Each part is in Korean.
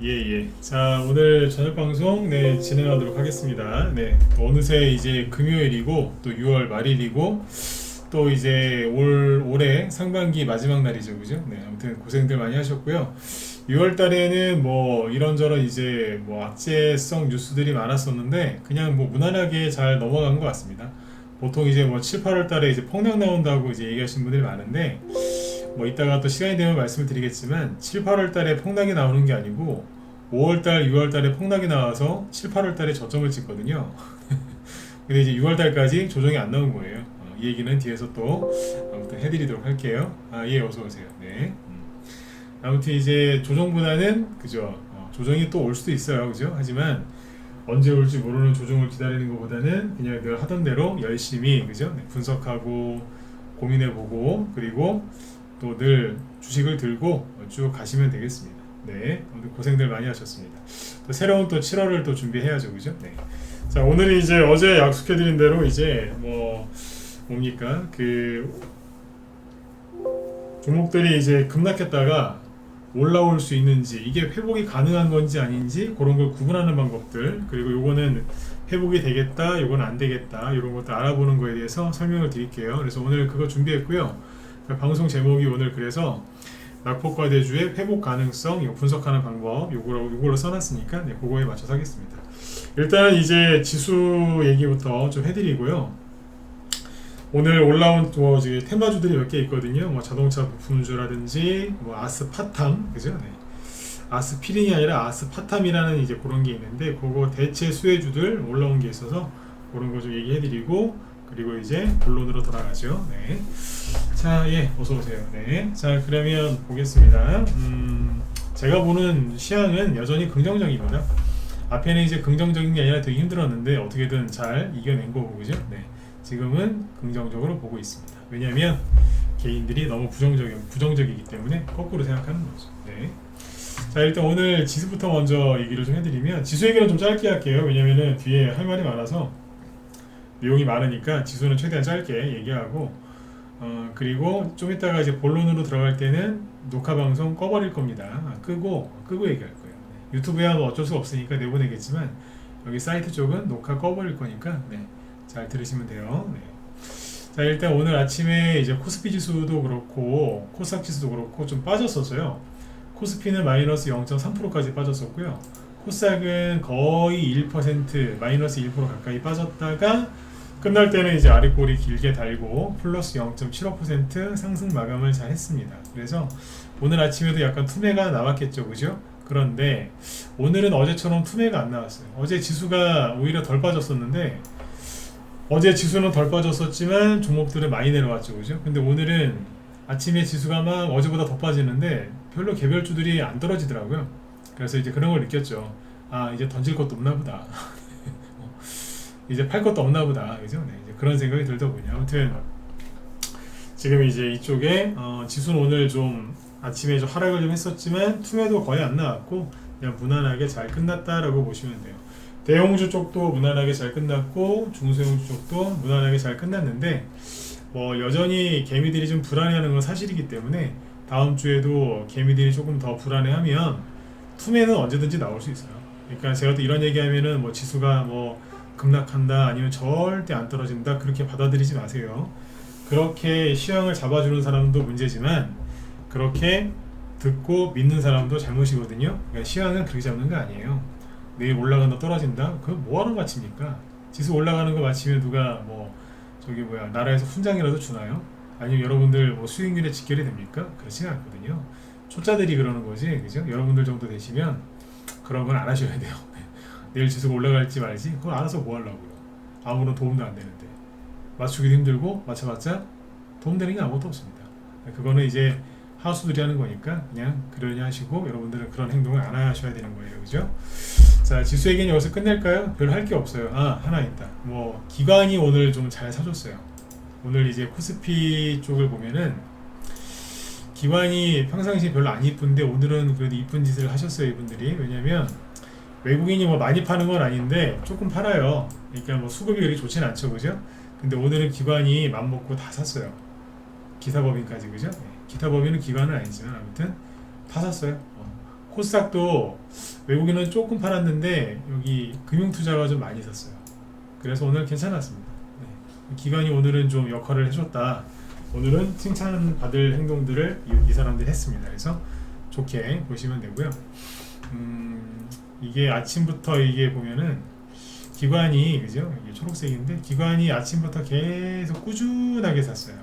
예. 자, 오늘 저녁 방송 진행하도록 하겠습니다. 어느새 이제 금요일이고 또 6월 말일이고 또 이제 올해 상반기 마지막 날이죠, 그죠? 아무튼 고생들 많이 하셨고요. 6월 달에는 뭐 이런저런 이제 뭐 악재성 뉴스들이 많았었는데 그냥 뭐 무난하게 잘 넘어간 것 같습니다. 보통 이제 뭐 7, 8월 달에 이제 폭락 나온다고 이제 얘기하시는 분들이 많은데 뭐 이따가 또 시간이 되면 말씀을 드리겠지만 7, 8월 달에 폭락이 나오는 게 아니고 5월 달, 6월 달에 폭락이 나와서 7, 8월 달에 저점을 찍거든요. 근데 이제 6월 달까지 조정이 안 나온 거예요. 이 얘기는 뒤에서 또 아무튼 해드리도록 할게요. 예, 어서 오세요. 네. 아무튼 이제 조정보다는 그죠. 조정이 또 올 수도 있어요. 그죠? 하지만 언제 올지 모르는 조정을 기다리는 것보다는 그냥 늘 하던 대로 열심히 그죠? 분석하고 고민해보고 그리고 또 늘 주식을 들고 쭉 가시면 되겠습니다. 오늘 고생들 많이 하셨습니다. 또 새로운 또 7월을 또 준비해야죠, 그죠? 자, 오늘이 이제 어제 약속해드린 대로 이제 뭡니까? 그 종목들이 이제 급락했다가 올라올 수 있는지 이게 회복이 가능한 건지 아닌지 그런 걸 구분하는 방법들 그리고 요거는 회복이 되겠다, 요건 안 되겠다 이런 것들 알아보는 거에 대해서 설명을 드릴게요. 그래서 오늘 그거 준비했고요. 방송 제목이 오늘 그래서 낙폭과대주의 회복 가능성 이거 분석하는 방법 요걸로 써놨으니까 그거에 맞춰서 하겠습니다. 일단 이제 지수 얘기부터 좀 해드리고요. 오늘 올라온 또 테마주들이 몇 개 있거든요. 뭐 자동차 부품주라든지 뭐 아스파탐 그죠? 아스피린이 아니라 아스파탐이라는 이제 그런 게 있는데 그거 대체 수혜주들 올라온 게 있어서 그런 거 좀 얘기해드리고 그리고 이제 본론으로 돌아가죠. 자, 어서 오세요. 자, 그러면 보겠습니다. 제가 보는 시향은 여전히 긍정적입니다. 앞에는 이제 긍정적인 게 아니라 되게 힘들었는데 어떻게든 잘 이겨낸 거고, 그죠? 지금은 긍정적으로 보고 있습니다. 왜냐하면 개인들이 너무 부정적이기 때문에 거꾸로 생각하는 거죠. 자, 일단 오늘 지수부터 먼저 얘기를 좀 해드리면 지수 얘기는 좀 짧게 할게요. 왜냐면은 뒤에 할 말이 많아서 내용이 많으니까 지수는 최대한 짧게 얘기하고 그리고 좀 이따가 이제 본론으로 들어갈 때는 녹화 방송 꺼버릴 겁니다. 끄고 얘기할 거예요. 유튜브야 뭐 어쩔 수 없으니까 내보내겠지만 여기 사이트 쪽은 녹화 꺼버릴 거니까 잘 들으시면 돼요. 자, 일단 오늘 아침에 이제 코스피 지수도 그렇고 코스닥 지수도 그렇고 좀 빠졌었어요. 코스피는 마이너스 0.3%까지 빠졌었고요. 코스닥은 거의 1% 마이너스 1% 가까이 빠졌다가 끝날 때는 이제 아랫골이 길게 달고 플러스 0.75% 상승 마감을 잘 했습니다. 그래서 오늘 아침에도 약간 투매가 나왔겠죠, 그죠? 그런데 오늘은 어제처럼 투매가 안 나왔어요. 어제 지수가 오히려 덜 빠졌었는데 어제 지수는 덜 빠졌었지만 종목들은 많이 내려왔죠, 그죠? 근데 오늘은 아침에 지수가 막 어제보다 더 빠지는데 별로 개별주들이 안 떨어지더라고요. 그래서 이제 그런 걸 느꼈죠. 아, 이제 던질 것도 없나 보다. 이제 팔 것도 없나 보다. 그죠? 이제 그런 생각이 들더군요. 아무튼 지금 이제 이쪽에 지수는 오늘 좀 아침에 좀 하락을 좀 했었지만 투매도 거의 안 나왔고 그냥 무난하게 잘 끝났다라고 보시면 돼요. 대형주 쪽도 무난하게 잘 끝났고 중소형주 쪽도 무난하게 잘 끝났는데 뭐 여전히 개미들이 좀 불안해하는 건 사실이기 때문에 다음 주에도 개미들이 조금 더 불안해하면 투매는 언제든지 나올 수 있어요. 그러니까 제가 또 이런 얘기하면은 뭐 지수가 뭐 급락한다 아니면 절대 안 떨어진다 그렇게 받아들이지 마세요. 그렇게 시황을 잡아주는 사람도 문제지만 그렇게 듣고 믿는 사람도 잘못이거든요. 그러니까 시황은 그렇게 잡는 거 아니에요. 내일 올라간다 떨어진다 그거 뭐하러 맞춥니까? 지수 올라가는 거 맞추면 누가 뭐 저기 나라에서 훈장이라도 주나요? 아니면 여러분들 뭐 수익률에 직결이 됩니까? 그렇지는 않거든요. 초짜들이 그러는 거지, 그죠? 여러분들 정도 되시면 그런 건 안 하셔야 돼요. 내일 지수가 올라갈지 말지 그거 알아서 뭐 하려고요. 아무런 도움도 안 되는데 맞추기도 힘들고 맞춰봤자 도움되는 게 아무것도 없습니다. 그거는 이제 하수들이 하는 거니까 그냥 그러냐 하시고 여러분들은 그런 행동을 안 하셔야 되는 거예요, 그죠? 자, 지수 얘기는 여기서 끝낼까요? 별 할 게 없어요. 하나 있다. 뭐 기관이 오늘 좀 잘 사줬어요. 오늘 이제 코스피 쪽을 보면은 기관이 평상시에 별로 안 이쁜데 오늘은 그래도 이쁜 짓을 하셨어요, 이분들이. 왜냐면 외국인이 뭐 많이 파는 건 아닌데 조금 팔아요. 그러니까 뭐 수급이 그렇게 좋진 않죠, 그죠? 근데 오늘은 기관이 맘먹고 다 샀어요. 기타법인까지, 그죠? 기타법인은 기관은 아니지만 아무튼 다 샀어요. 코스닥도 외국인은 조금 팔았는데 여기 금융투자가 좀 많이 샀어요. 그래서 오늘 괜찮았습니다. 네. 기관이 오늘은 좀 역할을 해줬다. 오늘은 칭찬받을 행동들을 이 사람들이 했습니다. 그래서 좋게 보시면 되고요. 이게 아침부터 이게 보면은 기관이, 그죠? 이게 초록색인데 기관이 아침부터 계속 꾸준하게 샀어요.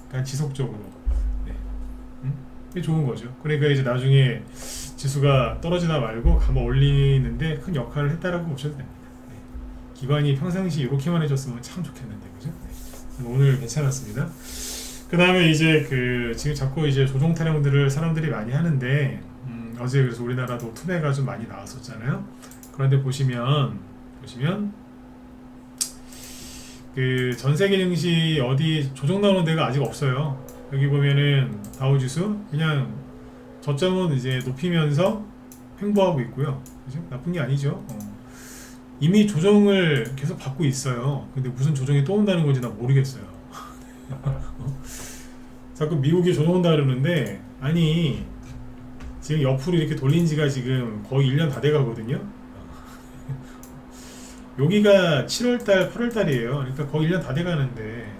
그러니까 지속적으로. 네. 그게 좋은 거죠. 그러니까 이제 나중에 지수가 떨어지다 말고 한번 올리는데 큰 역할을 했다라고 보셔도 됩니다. 네. 기관이 평상시 이렇게만 해줬으면 참 좋겠는데, 그죠? 네. 오늘 괜찮았습니다. 그 다음에 이제 지금 자꾸 이제 조종 타령들을 사람들이 많이 하는데, 어제 그래서 우리나라도 투매가 좀 많이 나왔었잖아요. 그런데 보시면 그 전 세계 증시 어디 조정 나오는 데가 아직 없어요. 여기 보면은 다우지수 그냥 저점은 이제 높이면서 횡보하고 있고요. 그죠? 나쁜 게 아니죠. 이미 조정을 계속 받고 있어요. 근데 무슨 조정이 또 온다는 건지 나 모르겠어요. 자꾸 미국이 조정온다 그러는데, 아니 지금 옆으로 이렇게 돌린 지가 지금 거의 1년 다 돼 가거든요. 여기가 7월달 8월달이에요. 그러니까 거의 1년 다 돼 가는데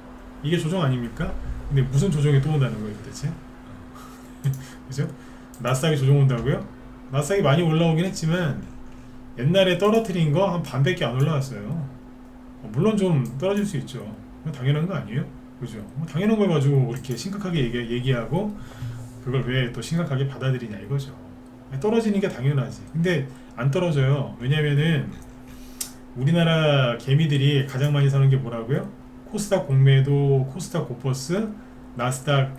이게 조정 아닙니까? 근데 무슨 조정이 또 온다는 거예요 도대체? 그죠? 나스닥이 조정 온다고요? 나스닥이 많이 올라오긴 했지만 옛날에 떨어뜨린 거 한 반밖에 안 올라왔어요. 물론 좀 떨어질 수 있죠. 당연한 거 아니에요? 그죠? 당연한 걸 가지고 이렇게 심각하게 얘기하고 그걸 왜 또 심각하게 받아들이냐 이거죠. 떨어지는 게 당연하지. 근데 안 떨어져요. 왜냐면은 우리나라 개미들이 가장 많이 사는 게 뭐라고요? 코스닥 공매도, 코스닥 고퍼스, 나스닥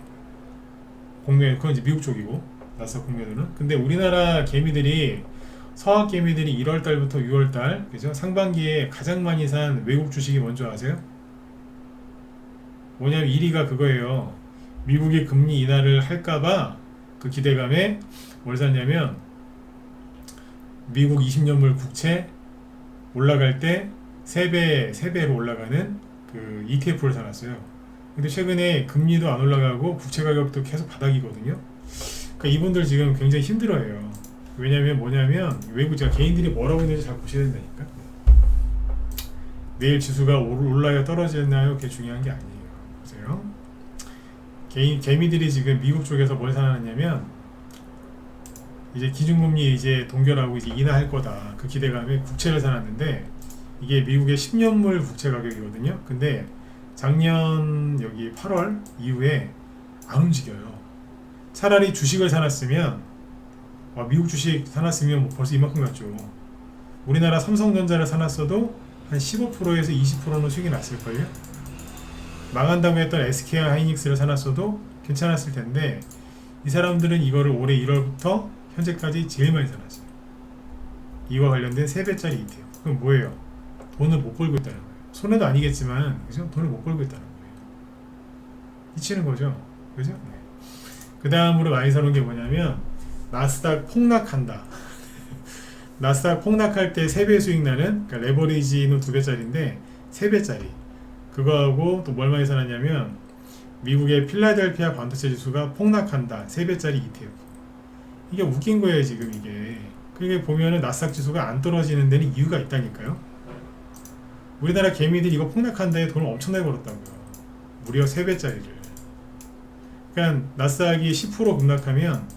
공매, 그건 이제 미국 쪽이고, 나스닥 공매도는. 근데 우리나라 개미들이, 서학 개미들이 1월달부터 6월달, 그죠? 상반기에 가장 많이 산 외국 주식이 뭔지 아세요? 뭐냐면 1위가 그거예요. 미국이 금리 인하를 할까봐 그 기대감에 뭘 샀냐면 미국 20년물 국채 올라갈 때 3배로 올라가는 그 ETF를 사놨어요. 근데 최근에 금리도 안 올라가고 국채 가격도 계속 바닥이거든요. 그러니까 이분들 지금 굉장히 힘들어해요. 왜냐면 뭐냐면 외국 제가 개인들이 뭐라고 있는지 잘 보셔야 된다니까. 내일 지수가 올라요 떨어지나요? 그게 중요한 게 아니에요. 보세요. 개미들이 지금 미국 쪽에서 뭘 사놨냐면 이제 기준금리 이제 동결하고 이제 인하할 거다 그 기대감에 국채를 사놨는데 이게 미국의 10년물 국채 가격이거든요. 근데 작년 여기 8월 이후에 안 움직여요. 차라리 주식을 사놨으면 미국 주식 사놨으면 뭐 벌써 이만큼 갔죠. 우리나라 삼성전자를 사놨어도 한 15%에서 20%는 수익이 났을걸요. 망한다고 했던 SK 하이닉스를 사놨어도 괜찮았을 텐데 이 사람들은 이거를 올해 1월부터 현재까지 제일 많이 사놨어요. 이와 관련된 3배짜리 ETF. 그럼 뭐예요? 돈을 못 벌고 있다는 거예요. 손해도 아니겠지만, 그죠? 돈을 못 벌고 있다는 거예요. 미치는 거죠. 그죠? 네. 그 다음으로 많이 사놓은 게 뭐냐면, 나스닥 폭락한다. 나스닥 폭락할 때 3배 수익 나는, 그러니까 레버리지는 2배짜리인데, 3배짜리. 그거하고 또 뭘 많이 사놨냐면, 미국의 필라델피아 반도체 지수가 폭락한다. 3배짜리 ETF. 이게 웃긴 거예요, 지금 이게. 그게 보면은 나스닥 지수가 안 떨어지는 데는 이유가 있다니까요. 우리나라 개미들이 이거 폭락한다에 돈을 엄청나게 벌었다고요. 무려 3배짜리를. 그러니까 나스닥이 10% 급락하면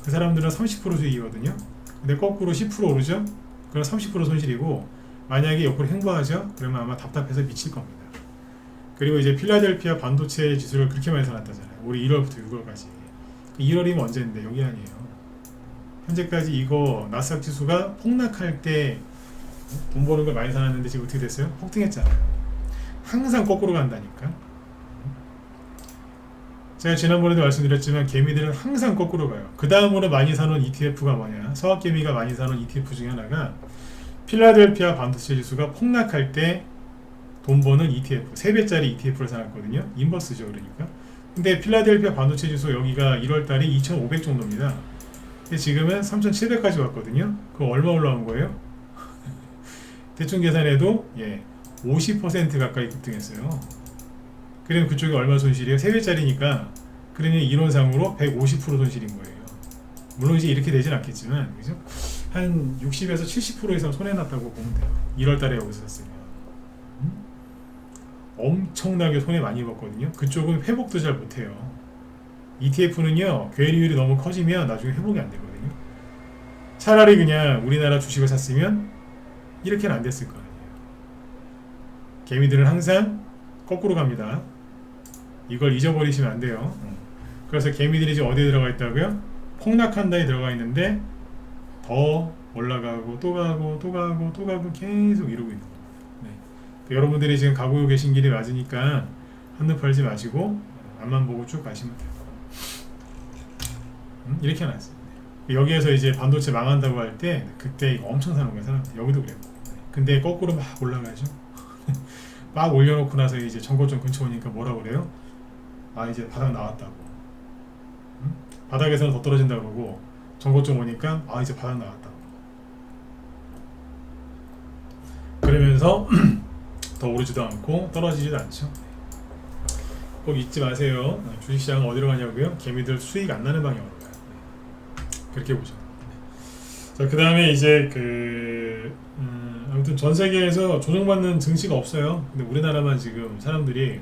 그 사람들은 30% 수익이거든요. 근데 거꾸로 10% 오르죠? 그럼 30% 손실이고, 만약에 옆으로 횡보하죠? 그러면 아마 답답해서 미칠 겁니다. 그리고 이제 필라델피아 반도체 지수를 그렇게 많이 사놨다잖아요. 올해 1월부터 6월까지. 1월이면 언제인데 여기 아니에요. 현재까지 이거 나스닥 지수가 폭락할 때 돈 버는 걸 많이 사놨는데 지금 어떻게 됐어요? 폭등했잖아요. 항상 거꾸로 간다니까. 제가 지난번에도 말씀드렸지만 개미들은 항상 거꾸로 가요. 그 다음으로 많이 사놓은 ETF가 뭐냐? 서학개미가 많이 사놓은 ETF 중에 하나가 필라델피아 반도체 지수가 폭락할 때 돈 버는 ETF, 3배짜리 ETF를 사놨거든요. 인버스죠, 그러니까. 근데 필라델피아 반도체 지수 여기가 1월달이 2,500 정도입니다. 근데 지금은 3,700까지 왔거든요. 그거 얼마 올라온 거예요? 대충 계산해도 50% 가까이 급등했어요. 그러면 그쪽이 얼마 손실이에요? 3배짜리니까 그러면 이론상으로 150% 손실인 거예요. 물론 이제 이렇게 되진 않겠지만, 그죠? 한 60에서 70% 이상 손해났다고 보면 돼요. 1월 달에 여기서 샀으면. 엄청나게 손해 많이 입었거든요. 그쪽은 회복도 잘 못해요. ETF는요, 괴리율이 너무 커지면 나중에 회복이 안 되거든요. 차라리 그냥 우리나라 주식을 샀으면 이렇게는 안 됐을 거 아니에요. 개미들은 항상 거꾸로 갑니다. 이걸 잊어버리시면 안 돼요. 그래서 개미들이 지금 어디에 들어가 있다고요? 폭락한다에 들어가 있는데 더 올라가고 또 가고 또 가고 또 가고 계속 이러고 있는 겁니다. 네. 여러분들이 지금 가고 계신 길이 맞으니까 한눈 팔지 마시고 앞만 보고 쭉 가시면 돼요. 이렇게 놨어요. 여기에서 이제 반도체 망한다고 할 때 그때 엄청 사는 거예요. 사람들 여기도 그래요. 근데 거꾸로 막 올라가죠. 막 올려놓고 나서 이제 정고점 근처 오니까 뭐라 그래요? 아 이제 바닥 나왔다고. 바닥에서는 더 떨어진다 그러고 정고점 오니까 아 이제 바닥 나왔다고. 그러면서 더 오르지도 않고 떨어지지도 않죠. 꼭 잊지 마세요. 주식시장은 어디로 가냐고요? 개미들 수익 안 나는 방향으로 가요. 그렇게 보죠. 자, 그 다음에 이제 아무튼 전 세계에서 조정받는 증시가 없어요. 근데 우리나라만 지금 사람들이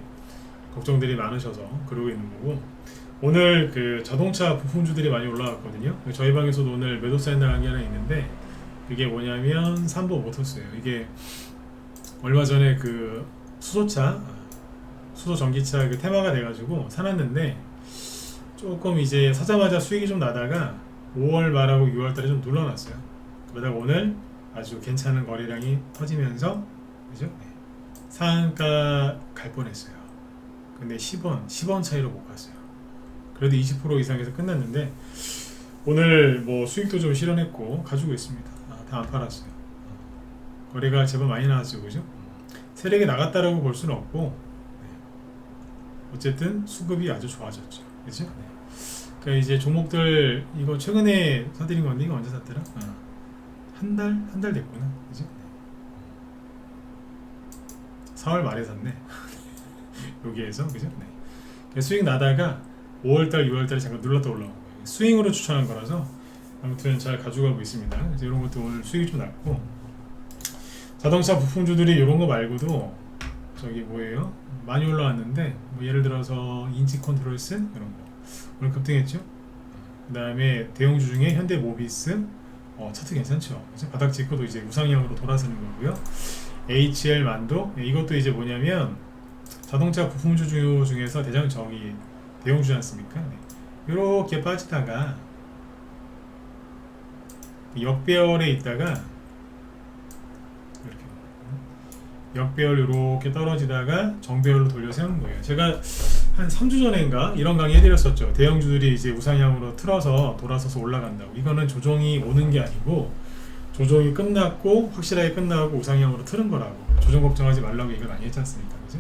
걱정들이 많으셔서 그러고 있는 거고, 오늘 그 자동차 부품주들이 많이 올라왔거든요. 저희 방에서도 오늘 매도 사인 나간 게 하나 있는데, 그게 뭐냐면 삼보 모터스예요. 이게 얼마 전에 그 수소 전기차 그 테마가 돼가지고 사놨는데, 조금 이제 사자마자 수익이 좀 나다가 5월 말하고 6월 달에 좀 눌러놨어요. 그러다가 오늘 아주 괜찮은 거래량이 터지면서, 그죠? 상한가 갈 뻔했어요. 근데 10원 차이로 못 갔어요. 그래도 20% 이상에서 끝났는데, 오늘 뭐 수익도 좀 실현했고 가지고 있습니다. 다 안 팔았어요. 거래가 제법 많이 나왔죠, 그죠? 세력이 나갔다라고 볼 수는 없고, 어쨌든 수급이 아주 좋아졌죠, 그죠? 그러니까 이제 종목들 이거 최근에 사드린 건데, 이거 언제 샀더라? 한 달 됐구나, 그죠? 4월 말에 샀네. 여기에서, 그죠? 네. 수익 나다가 5월달, 6월달에 잠깐 눌렀다 올라온 거예요. 스윙으로 추천한 거라서 아무튼 잘 가져가고 있습니다. 그래서 이런 것도 오늘 수익이 좀 났고, 자동차 부품주들이 이런 거 말고도 저기 뭐예요? 많이 올라왔는데, 뭐 예를 들어서 인치 컨트롤스 이런 거 오늘 급등했죠. 그 다음에 대형주 중에 현대모비스 차트 괜찮죠. 그래서 바닥 찍고도 이제 우상향으로 돌아서는 거고요. HL 만도, 이것도 이제 뭐냐면 자동차 부품주 중에서 대형주지 않습니까? 네. 이렇게 빠지다가 역배열에 있다가 이렇게 역배열 이렇게 떨어지다가 정배열로 돌려 세우는 거예요. 제가 한 3주 전인가 이런 강의 해드렸었죠. 대형주들이 이제 우상향으로 틀어서 돌아서서 올라간다고. 이거는 조정이 오는 게 아니고 조정이 끝났고 확실하게 끝나고 우상향으로 틀은 거라고. 조정 걱정하지 말라고 얘기를 많이 했지 않습니까? 그죠?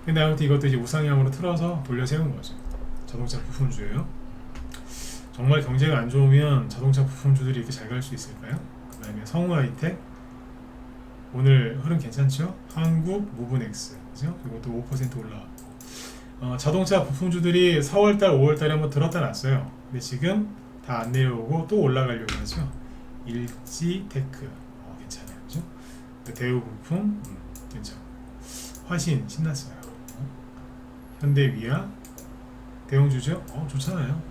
근데 아무튼 이것도 이제 우상향으로 틀어서 돌려 세운 거죠. 자동차 부품주예요. 정말 경제가 안 좋으면 자동차 부품주들이 이렇게 잘 갈 수 있을까요? 그 다음에 성우하이텍 오늘 흐름 괜찮죠? 한국 무브넥스, 그죠? 이것도 5% 올라왔고, 자동차 부품주들이 4월달 5월달에 한번 들었다 놨어요. 근데 지금 다 안 내려오고 또 올라가려고 하죠. 일지테크 괜찮아요, 그죠? 대우부품 괜찮고, 화신 신났어요. 현대위아 대형주죠? 좋잖아요.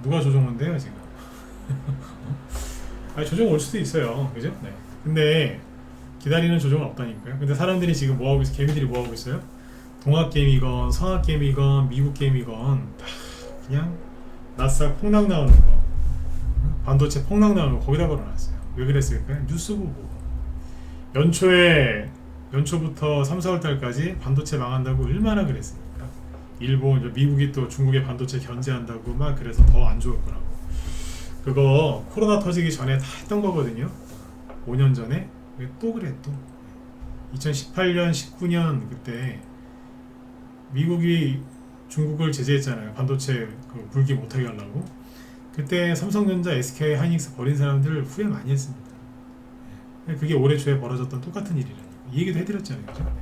누가 조정 온대요 지금? 아니, 조정 올 수도 있어요, 그죠? 네. 근데 기다리는 조정은 없다니까요. 근데 사람들이 지금 뭐하고 있어요? 개미들이 뭐하고 있어요? 동학개미건 성학개미건 미국개미건 다 그냥 나스닥 폭락 나오는 거, 반도체 폭락 나오는 거 거기다 걸어놨어요. 왜 그랬을까요? 뉴스 보고. 연초부터 3, 4월 달까지 반도체 망한다고 얼마나 그랬습니까? 일본, 미국이 또 중국의 반도체 견제한다고 막 그래서 더 안 좋을 거라고. 그거 코로나 터지기 전에 다 했던 거거든요. 5년 전에. 왜 또 그래 또. 2018년, 19년 그때 미국이 중국을 제재했잖아요. 반도체 굴기 못하게 하려고. 그때 삼성전자, SK 하이닉스 버린 사람들 후회 많이 했습니다. 그게 올해 초에 벌어졌던 똑같은 일이라니까. 이 얘기도 해드렸잖아요, 그죠?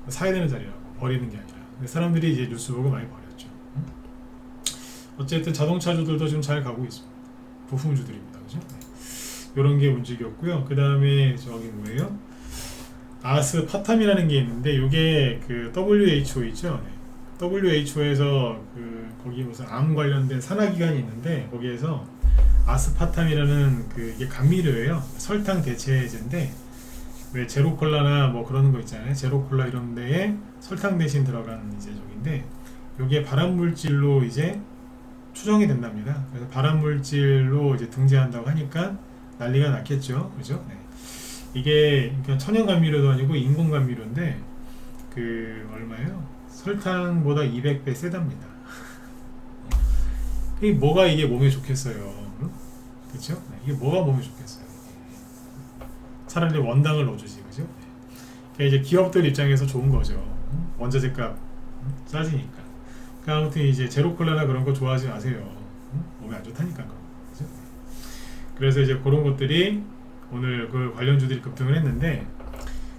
사야 되는 자리라고, 버리는 게 아니라. 사람들이 이제 뉴스 보고 많이 버렸죠. 어쨌든 자동차주들도 지금 잘 가고 있습니다. 부품주들입니다. 그죠? 이런 게 움직였고요. 그 다음에 저기 뭐예요? 아스파탐이라는 게 있는데 이게 그 WHO 있죠. WHO에서 그 거기 무슨 암 관련된 산하기관이 있는데 거기에서 아스파탐이라는 그 이게 감미료예요. 설탕 대체제인데 왜 제로콜라나 뭐 그런 거 있잖아요. 제로콜라 이런 데에 설탕 대신 들어간 이제 저기인데 이게 발암물질로 이제 추정이 된답니다. 그래서 발암물질로 이제 등재한다고 하니까 난리가 났겠죠. 그죠? 네. 이게 그러니까 천연 감미료도 아니고 인공 감미료인데 그 얼마예요? 설탕보다 200배 세답니다. 뭐가 이게 몸에 좋겠어요. 응? 그렇죠? 네. 이게 뭐가 몸에 좋겠어요. 차라리 원당을 넣어주지, 그죠? 그러니까 이제 기업들 입장에서 좋은 거죠. 응? 원자재 값 싸지니까. 그러니까 아무튼 이제 제로콜라나 그런 거 좋아하지 마세요. 응? 몸에 안 좋다니까 그런 거. 그죠? 그래서 이제 그런 것들이 오늘 그 관련주들이 급등을 했는데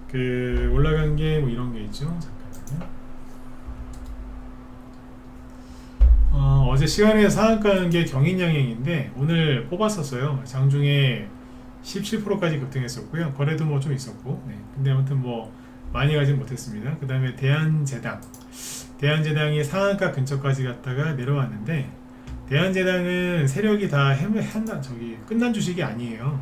그 올라간 게 뭐 이런 게 있죠. 잠깐만요. 어제 시간에 상한가는 게 경인양행인데 오늘 뽑았었어요. 장중에 17%까지 급등했었고요. 거래도 뭐 좀 있었고. 네. 근데 아무튼 뭐 많이 가진 못했습니다. 그 다음에 대한제당이 상한가 근처까지 갔다가 내려왔는데 대한제당은 세력이 다 저기 끝난 주식이 아니에요.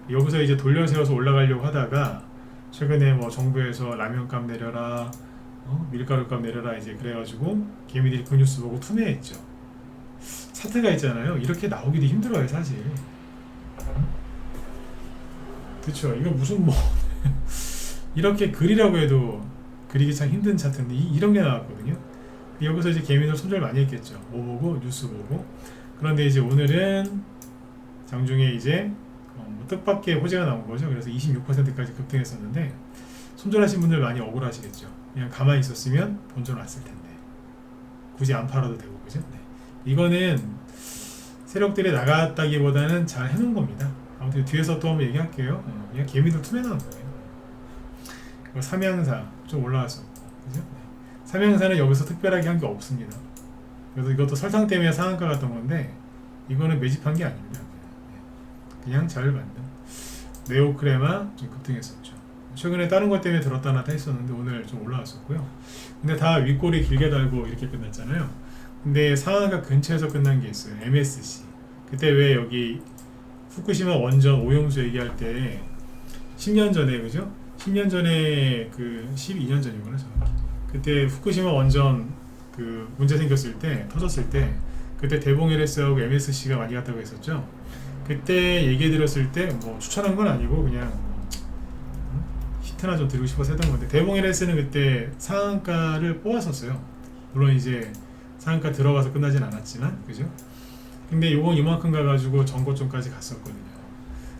여기서 이제 돌려세워서 올라가려고 하다가 최근에 뭐 정부에서 라면값 내려라, 밀가루값 내려라 이제 그래가지고 개미들이 그 뉴스 보고 투매했죠. 차트가 있잖아요. 이렇게 나오기도 힘들어요, 사실. 그쵸? 이거 무슨 뭐 이렇게 그리라고 해도 그리기 참 힘든 차트인데 이런 게 나왔거든요. 여기서 이제 개미들 손절 많이 했겠죠. 뭐 보고 뉴스 보고. 그런데 이제 오늘은 장중에 이제 뭐 뜻밖의 호재가 나온 거죠. 그래서 26%까지 급등했었는데 손절하신 분들 많이 억울하시겠죠. 그냥 가만히 있었으면 본전 왔을 텐데 굳이 안 팔아도 되고, 그죠? 네. 이거는 세력들이 나갔다기보다는 잘 해놓은 겁니다. 아무튼 뒤에서 또 한번 얘기할게요. 그냥 개미들 투매 나온 거예요. 삼양사 좀 올라왔었고, 그죠? 네. 삼양사는 여기서 특별하게 한 게 없습니다. 그래서 이것도 설탕 때문에 상한가 갔던 건데 이거는 매집한 게 아닙니다. 그냥 잘 만든 네오크레마 좀 급등했었죠. 최근에 다른 것 때문에 들었다 놨다 했었는데 오늘 좀 올라왔었고요. 근데 다 윗골이 길게 달고 이렇게 끝났잖아요. 근데 상한가 근처에서 끝난 게 있어요. MSC. 그때 왜 여기 후쿠시마 원전 오염수 얘기할 때 10년 전에, 그죠? 10년 전에 그 12년 전이구나 정확히. 그때 후쿠시마 원전 그 문제 생겼을 때, 터졌을 때 그때 대봉 LS하고 MSC가 많이 갔다고 했었죠. 그때 얘기 들었을 때 뭐 추천한 건 아니고 그냥 히트나 좀 드리고 싶어서 했던 건데 대봉 LS는 그때 상한가를 뽑았었어요. 물론 이제 상한가 들어가서 끝나진 않았지만, 그죠? 근데 요건 이만큼 가가지고 전고점까지 갔었거든요.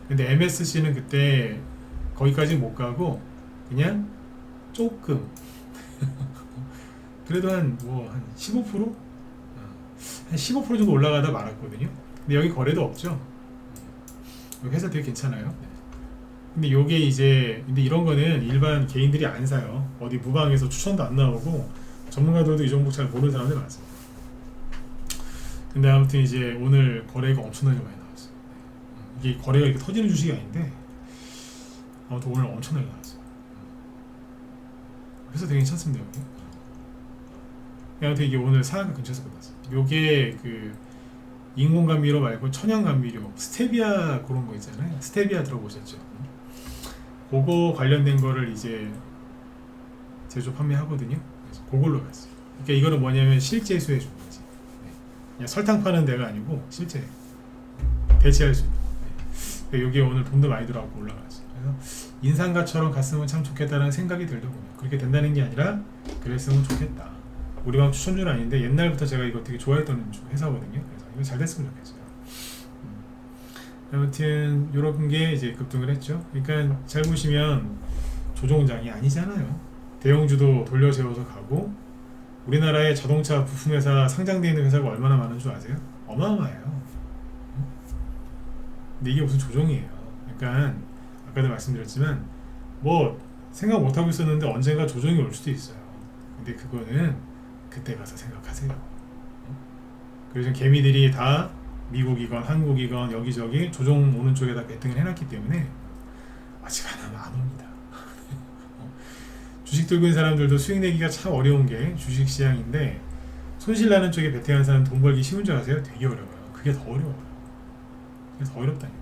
근데 MSC는 그때 거기까지 못 가고 그냥 조금 그래도 한 15%? 한 15% 정도 올라가다 말았거든요. 근데 여기 거래도 없죠. 여기 회사 되게 괜찮아요. 근데 요게 이제 근데 이런 거는 일반 개인들이 안 사요. 어디 무방에서 추천도 안 나오고 전문가들도 이 종목 잘 모르는 사람들이 많습니다. 근데 아무튼 이제 오늘 거래가 엄청나게 많이 나왔어요. 이게 거래가 이렇게 터지는 주식이 아닌데 아무튼 오늘 엄청나게 나왔어요. 그래서 되게 괜찮습니다. 여기. 아무튼 이게 오늘 상한가 근처에서 끝났어요. 요게 그 인공감미료 말고 천연감미료 스테비아 그런 거 있잖아요. 스테비아 들어보셨죠? 그거 관련된 거를 이제 제조 판매하거든요. 그래서 그걸로 갔어요. 그러니까 이거는 뭐냐면 실제 수혜 준 거지. 그냥 설탕 파는 데가 아니고 실제 대체할 수 있는 거. 그러니까 여기에 오늘 돈도 많이 들어가고 올라갔어요. 그래서 인상가처럼 갔으면 참 좋겠다는 생각이 들더군요. 그렇게 된다는 게 아니라 그랬으면 좋겠다. 우리만 추천주는 아닌데 옛날부터 제가 이거 되게 좋아했던 회사거든요. 그래서 이거 잘 됐으면 좋겠어요. 아무튼 이런 게 이제 급등을 했죠. 그러니까 잘 보시면 조종장이 아니잖아요. 대형주도 돌려 세워서 가고 우리나라의 자동차 부품회사 상장되어 있는 회사가 얼마나 많은 줄 아세요? 어마어마해요. 근데 이게 무슨 조종이에요. 그러니까 아까도 말씀드렸지만 뭐 생각 못하고 있었는데 언젠가 조종이 올 수도 있어요. 근데 그거는 그때 가서 생각하세요. 그래서 개미들이 다 미국이건 한국이건 여기저기 조종 오는 쪽에다 베팅을 해놨기 때문에 아직 안 옵니다. 주식 들고 있는 사람들도 수익 내기가 참 어려운 게 주식 시장인데 손실 나는 쪽에 베팅한 사람 돈 벌기 쉬운 줄 아세요? 되게 어려워요. 그게 더 어려워요. 그게 더 어렵다니까.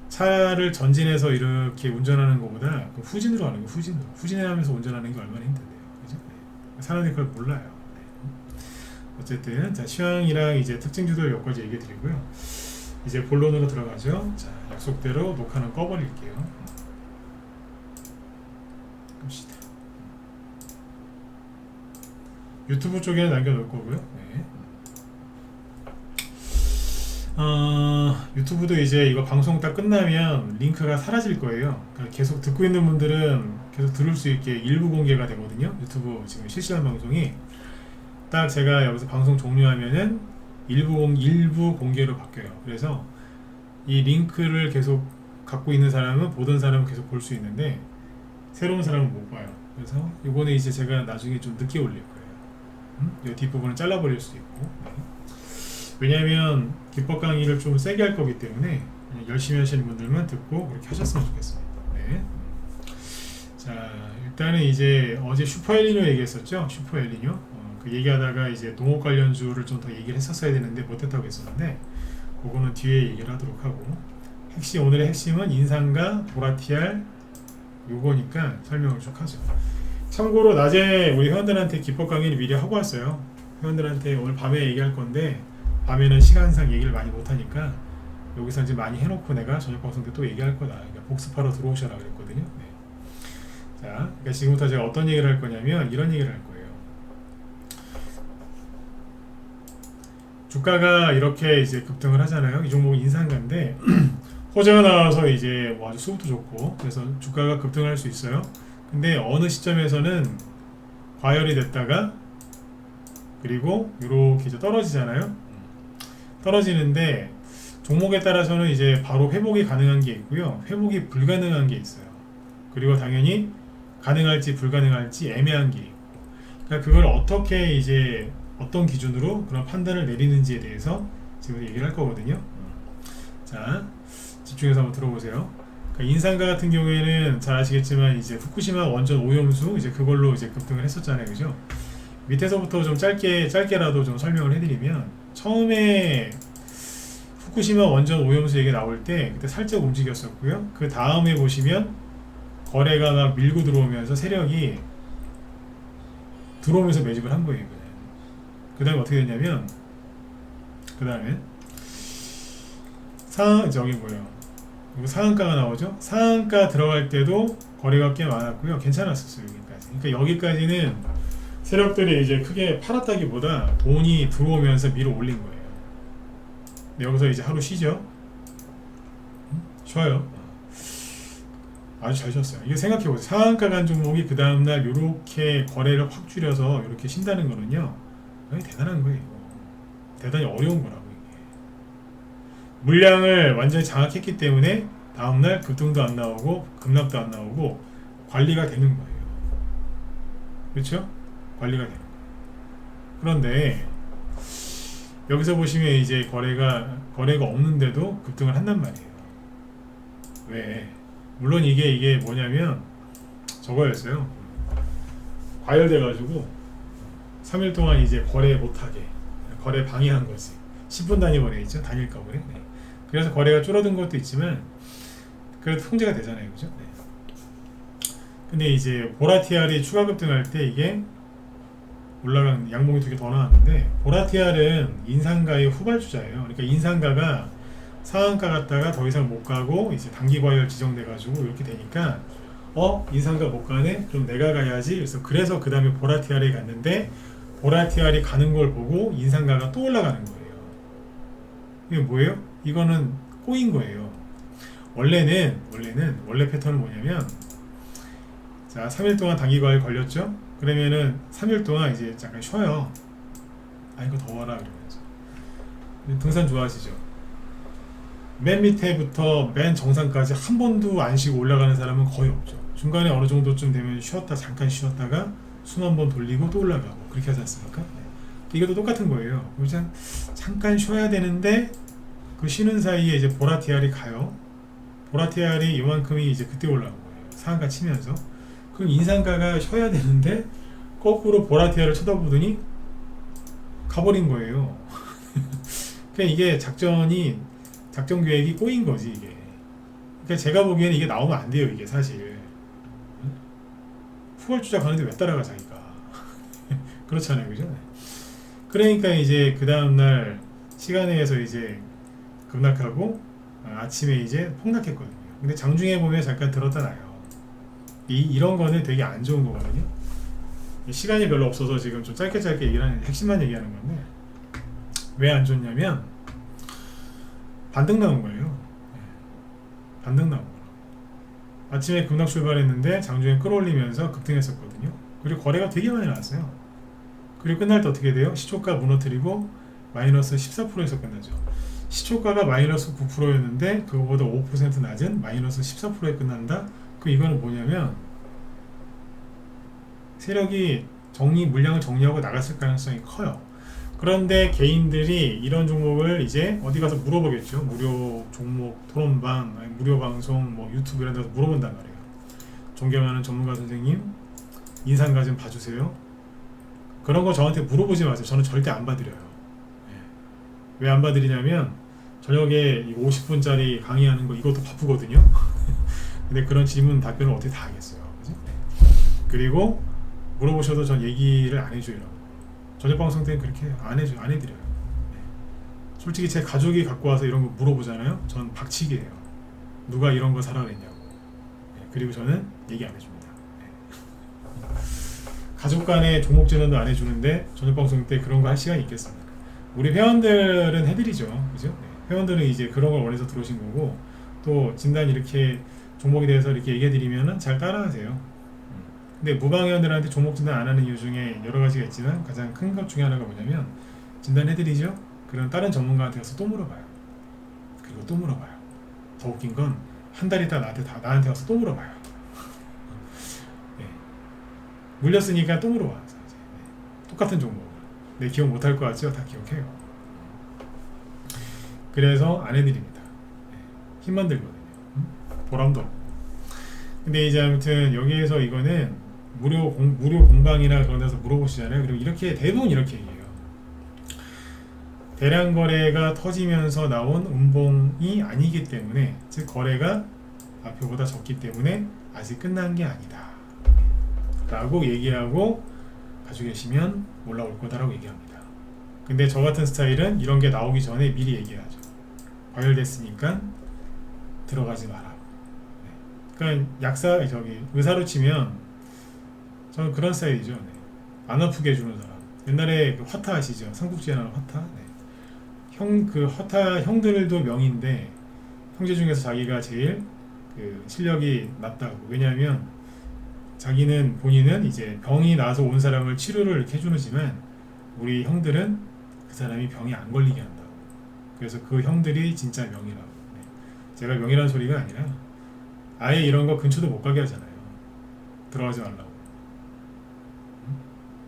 차를 전진해서 이렇게 운전하는 것보다 후진으로 하는 거, 후진하면서 운전하는 게 얼마나 힘든데요. 그죠? 네. 사람들이 그걸 몰라요. 네. 어쨌든 자, 시황이랑 이제 특징주들 몇 가지 얘기 드리고요. 이제 본론으로 들어가죠. 자, 약속대로 녹화는 꺼버릴게요. 끕시다. 유튜브 쪽에 남겨놓을 거고요. 네. 유튜브도 이제 이거 방송 딱 끝나면 링크가 사라질 거예요. 그러니까 계속 듣고 있는 분들은 계속 들을 수 있게 일부 공개가 되거든요. 유튜브 지금 실시간 방송이 딱 제가 여기서 방송 종료하면은 일부 공개로 바뀌어요. 그래서 이 링크를 계속 갖고 있는 사람은 보던 사람은 계속 볼 수 있는데 새로운 사람은 못 봐요. 그래서 이거는 이제 제가 나중에 좀 늦게 올릴 거예요. 이 뒷부분은 잘라버릴 수도 있고. 네. 왜냐하면 기법 강의를 좀 세게 할 거기 때문에 열심히 하시는 분들만 듣고 그렇게 하셨으면 좋겠습니다. 네. 자, 일단은 이제 어제 슈퍼엘니뇨 얘기했었죠. 슈퍼엘니뇨. 그 얘기하다가 이제 농업 관련주를 좀 더 얘기를 했었어야 되는데 못했다고 했었는데 그거는 뒤에 얘기를 하도록 하고 오늘의 핵심은 인상과 보라티알 요거니까 설명을 쭉 하죠. 참고로 낮에 우리 회원들한테 기법 강의를 미리 하고 왔어요. 회원들한테 오늘 밤에 얘기할 건데 밤에는 시간상 얘기를 많이 못하니까 여기서 이제 많이 해놓고 내가 저녁 방송 때 또 얘기할 거다. 그러니까 복습하러 들어오셔라 그랬거든요. 네. 자, 그러니까 지금부터 제가 어떤 얘기를 할 거냐면 이런 얘기를 할 거예요. 주가가 이렇게 이제 급등을 하잖아요. 이 종목은 인상가인데 호재가 나와서 이제 뭐 아주 수급도 좋고 그래서 주가가 급등할 수 있어요. 근데 어느 시점에서는 과열이 됐다가 그리고 이렇게 이제 떨어지잖아요. 떨어지는데 종목에 따라서는 이제 바로 회복이 가능한 게 있고요. 회복이 불가능한 게 있어요. 그리고 당연히 가능할지 불가능할지 애매한 게 있고. 그러니까 그걸 어떻게 이제 어떤 기준으로 그런 판단을 내리는지에 대해서 지금 얘기를 할 거거든요. 자, 집중해서 한번 들어보세요. 그러니까 인상가 같은 경우에는 잘 아시겠지만 이제 후쿠시마 원전 오염수 이제 그걸로 이제 급등을 했었잖아요, 그죠? 밑에서부터 좀 짧게라도 좀 설명을 해드리면 처음에 후쿠시마 원전 오염수 얘기 나올 때 그때 살짝 움직였었고요. 그 다음에 보시면 거래가 막 밀고 들어오면서 세력이 들어오면서 매집을 한 거예요. 그 다음에 어떻게 됐냐면 그 다음에 저기 뭐예요? 상한가가 나오죠. 상한가 들어갈 때도 거래가 꽤 많았고요. 괜찮았었어요. 여기까지. 그러니까 여기까지는 세력들이 이제 크게 팔았다기보다 돈이 들어오면서 밀어 올린 거예요. 여기서 이제 하루 쉬죠. 쉬어요. 아주 잘 쉬었어요. 이게 생각해보세요. 상한가 간 종목이 그 다음날 이렇게 거래를 확 줄여서 이렇게 쉰다는 거는요. 대단한 거예요. 대단히 어려운 거라고. 이게. 물량을 완전히 장악했기 때문에 다음날 급등도 안 나오고 급락도 안 나오고 관리가 되는 거예요. 그렇죠? 관리가 되는 거예요. 그런데 여기서 보시면 이제 거래가 없는데도 급등을 한단 말이에요. 왜? 물론 이게 뭐냐면 저거였어요. 과열돼가지고 3일 동안 이제 거래 못하게 거래 방해한 거지. 10분 단위 거래 있죠? 단일가 거래. 네. 그래서 거래가 줄어든 것도 있지만 그래도 통제가 되잖아요, 그죠? 네. 근데 이제 보라티알이 추가 급등할 때 이게 올라간 양봉이 2개 더 나왔는데 보라티알은 인상가의 후발주자예요. 그러니까 인상가가 상한가 갔다가 더 이상 못 가고 이제 단기 과열 지정돼 가지고 이렇게 되니까 인상가 못 가네? 그럼 내가 가야지. 그래서 그 다음에 보라티알이 갔는데 보라티알이 가는 걸 보고 인상가가 또 올라가는 거예요. 이게 뭐예요? 이거는 꼬인 거예요. 원래 패턴은 뭐냐면 자 3일 동안 단기 과열 걸렸죠? 그러면은 3일 동안 이제 잠깐 쉬어요. 이거 더워라 그러면서. 등산 좋아하시죠? 맨 밑에부터 맨 정상까지 한 번도 안 쉬고 올라가는 사람은 거의 없죠. 중간에 어느 정도쯤 되면 잠깐 쉬었다가 숨 한 번 돌리고 또 올라가고 그렇게 하지 않습니까? 네. 이것도 똑같은 거예요. 그냥 잠깐 쉬어야 되는데 그 쉬는 사이에 이제 보라티알이 가요. 보라티알이 이만큼이 이제 그때 올라온 거예요. 상한가 치면서. 그럼 인상가가 쉬어야 되는데 거꾸로 보라티알을 쳐다보더니 가버린 거예요. 그냥 이게 작전 계획이 꼬인 거지 이게. 그러니까 제가 보기에는 이게 나오면 안 돼요 이게 사실. 후월주자 가는데 왜 따라가 자기가. 그렇잖아요, 그죠? 그러니까 이제 그 다음날 시간에서 이제 급락하고 아침에 이제 폭락했거든요. 근데 장중에 보면 잠깐 들었다 놔요. 이런 거는 되게 안 좋은 거거든요. 시간이 별로 없어서 지금 좀 짧게 얘기를 하는, 핵심만 얘기하는 건데, 왜 안 좋냐면 반등 나온 거예요. 반등 나온 거예요. 아침에 급락 출발했는데 장중에 끌어올리면서 급등했었거든요. 그리고 거래가 되게 많이 나왔어요. 그리고 끝날 때 어떻게 돼요? 시초가 무너뜨리고 마이너스 14%에서 끝나죠. 시초가가 마이너스 9%였는데 그거보다 5% 낮은 마이너스 14%에 끝난다? 그 이거는 뭐냐면 세력이 물량을 정리하고 나갔을 가능성이 커요. 그런데 개인들이 이런 종목을 이제 어디 가서 물어보겠죠. 무료 종목 토론방, 아니 무료 방송, 뭐 유튜브 이런 데서 물어본단 말이에요. 존경하는 전문가 선생님, 인상가 좀 봐주세요. 그런 거 저한테 물어보지 마세요. 저는 절대 안 봐드려요. 왜 안 봐드리냐면 저녁에 50분짜리 강의하는 거 이것도 바쁘거든요. 근데 그런 질문 답변을 어떻게 다 하겠어요. 그죠? 그리고 물어보셔도 전 얘기를 안 해줘요. 저녁 방송 때는 그렇게 안 해드려요. 솔직히 제 가족이 갖고 와서 이런 거 물어보잖아요. 전 박치기예요. 누가 이런 거 사라 그랬냐고. 그리고 저는 얘기 안 해줍니다. 가족 간에 종목 진단도 안 해주는데 저녁 방송 때 그런 거 할 시간이 있겠습니까? 우리 회원들은 해드리죠. 그죠? 회원들은 이제 그런 걸 원해서 들어오신 거고, 또 진단 이렇게 종목에 대해서 이렇게 얘기해드리면은 잘 따라하세요. 근데 무방회원들한테 종목 진단 안 하는 이유 중에 여러 가지가 있지만 가장 큰 것 중에 하나가 뭐냐면 진단해드리죠? 그럼 다른 전문가한테 가서 또 물어봐요. 그리고 또 물어봐요. 더 웃긴 건 한 달 있다 나한테 와서 또 물어봐요. 물렸으니까 또 물어봐. 똑같은 종목. 내 기억 못할 것 같죠? 다 기억해요. 그래서 안 해드립니다. 힘만 들거든요. 보람도 없고. 근데 이제 아무튼 여기에서 이거는 무료 공방이나 그런 데서 물어보시잖아요. 그리고 이렇게 대부분 이렇게 얘기해요. 대량 거래가 터지면서 나온 음봉이 아니기 때문에, 즉 거래가 앞표보다 적기 때문에 아직 끝난 게 아니다 라고 얘기하고 가지고 계시면 올라올 거다라고 얘기합니다. 근데 저 같은 스타일은 이런 게 나오기 전에 미리 얘기하죠. 과열됐으니까 들어가지 마라. 그러니까 의사로 치면 저는 그런 스타일이죠. 네. 안 아프게 해주는 사람. 옛날에 그 화타 아시죠? 삼국지하는 화타. 네. 그 화타 형들도 명인데 형제 중에서 자기가 제일 그 실력이 낮다고. 왜냐하면 본인은 이제 병이 나서 온 사람을 치료를 이렇게 해주지만 우리 형들은 그 사람이 병이 안 걸리게 한다고. 그래서 그 형들이 진짜 명이라고. 네. 제가 명이라는 소리가 아니라 아예 이런 거 근처도 못 가게 하잖아요. 들어가지 말라고.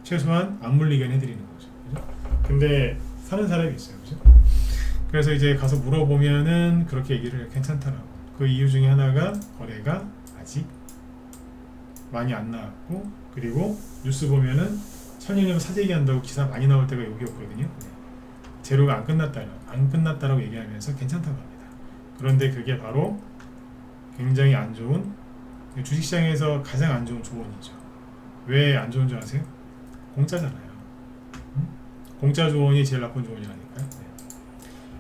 최소한 안 물리게 해드리는 거죠. 그죠? 근데 사는 사람이 있어요. 그죠? 그래서 이제 가서 물어보면은 그렇게 얘기를 해요. 괜찮다라고. 그 이유 중에 하나가 거래가 아직 많이 안 나왔고, 그리고 뉴스 보면은 천일염 사재기 한다고 기사 많이 나올 때가 여기였거든요. 재료가 안 끝났다라고 얘기하면서 괜찮다고 합니다. 그런데 그게 바로 굉장히 안 좋은, 주식시장에서 가장 안 좋은 조언이죠. 왜 안 좋은 줄 아세요? 공짜잖아요. 공짜 조언이 제일 나쁜 조언이라니까요.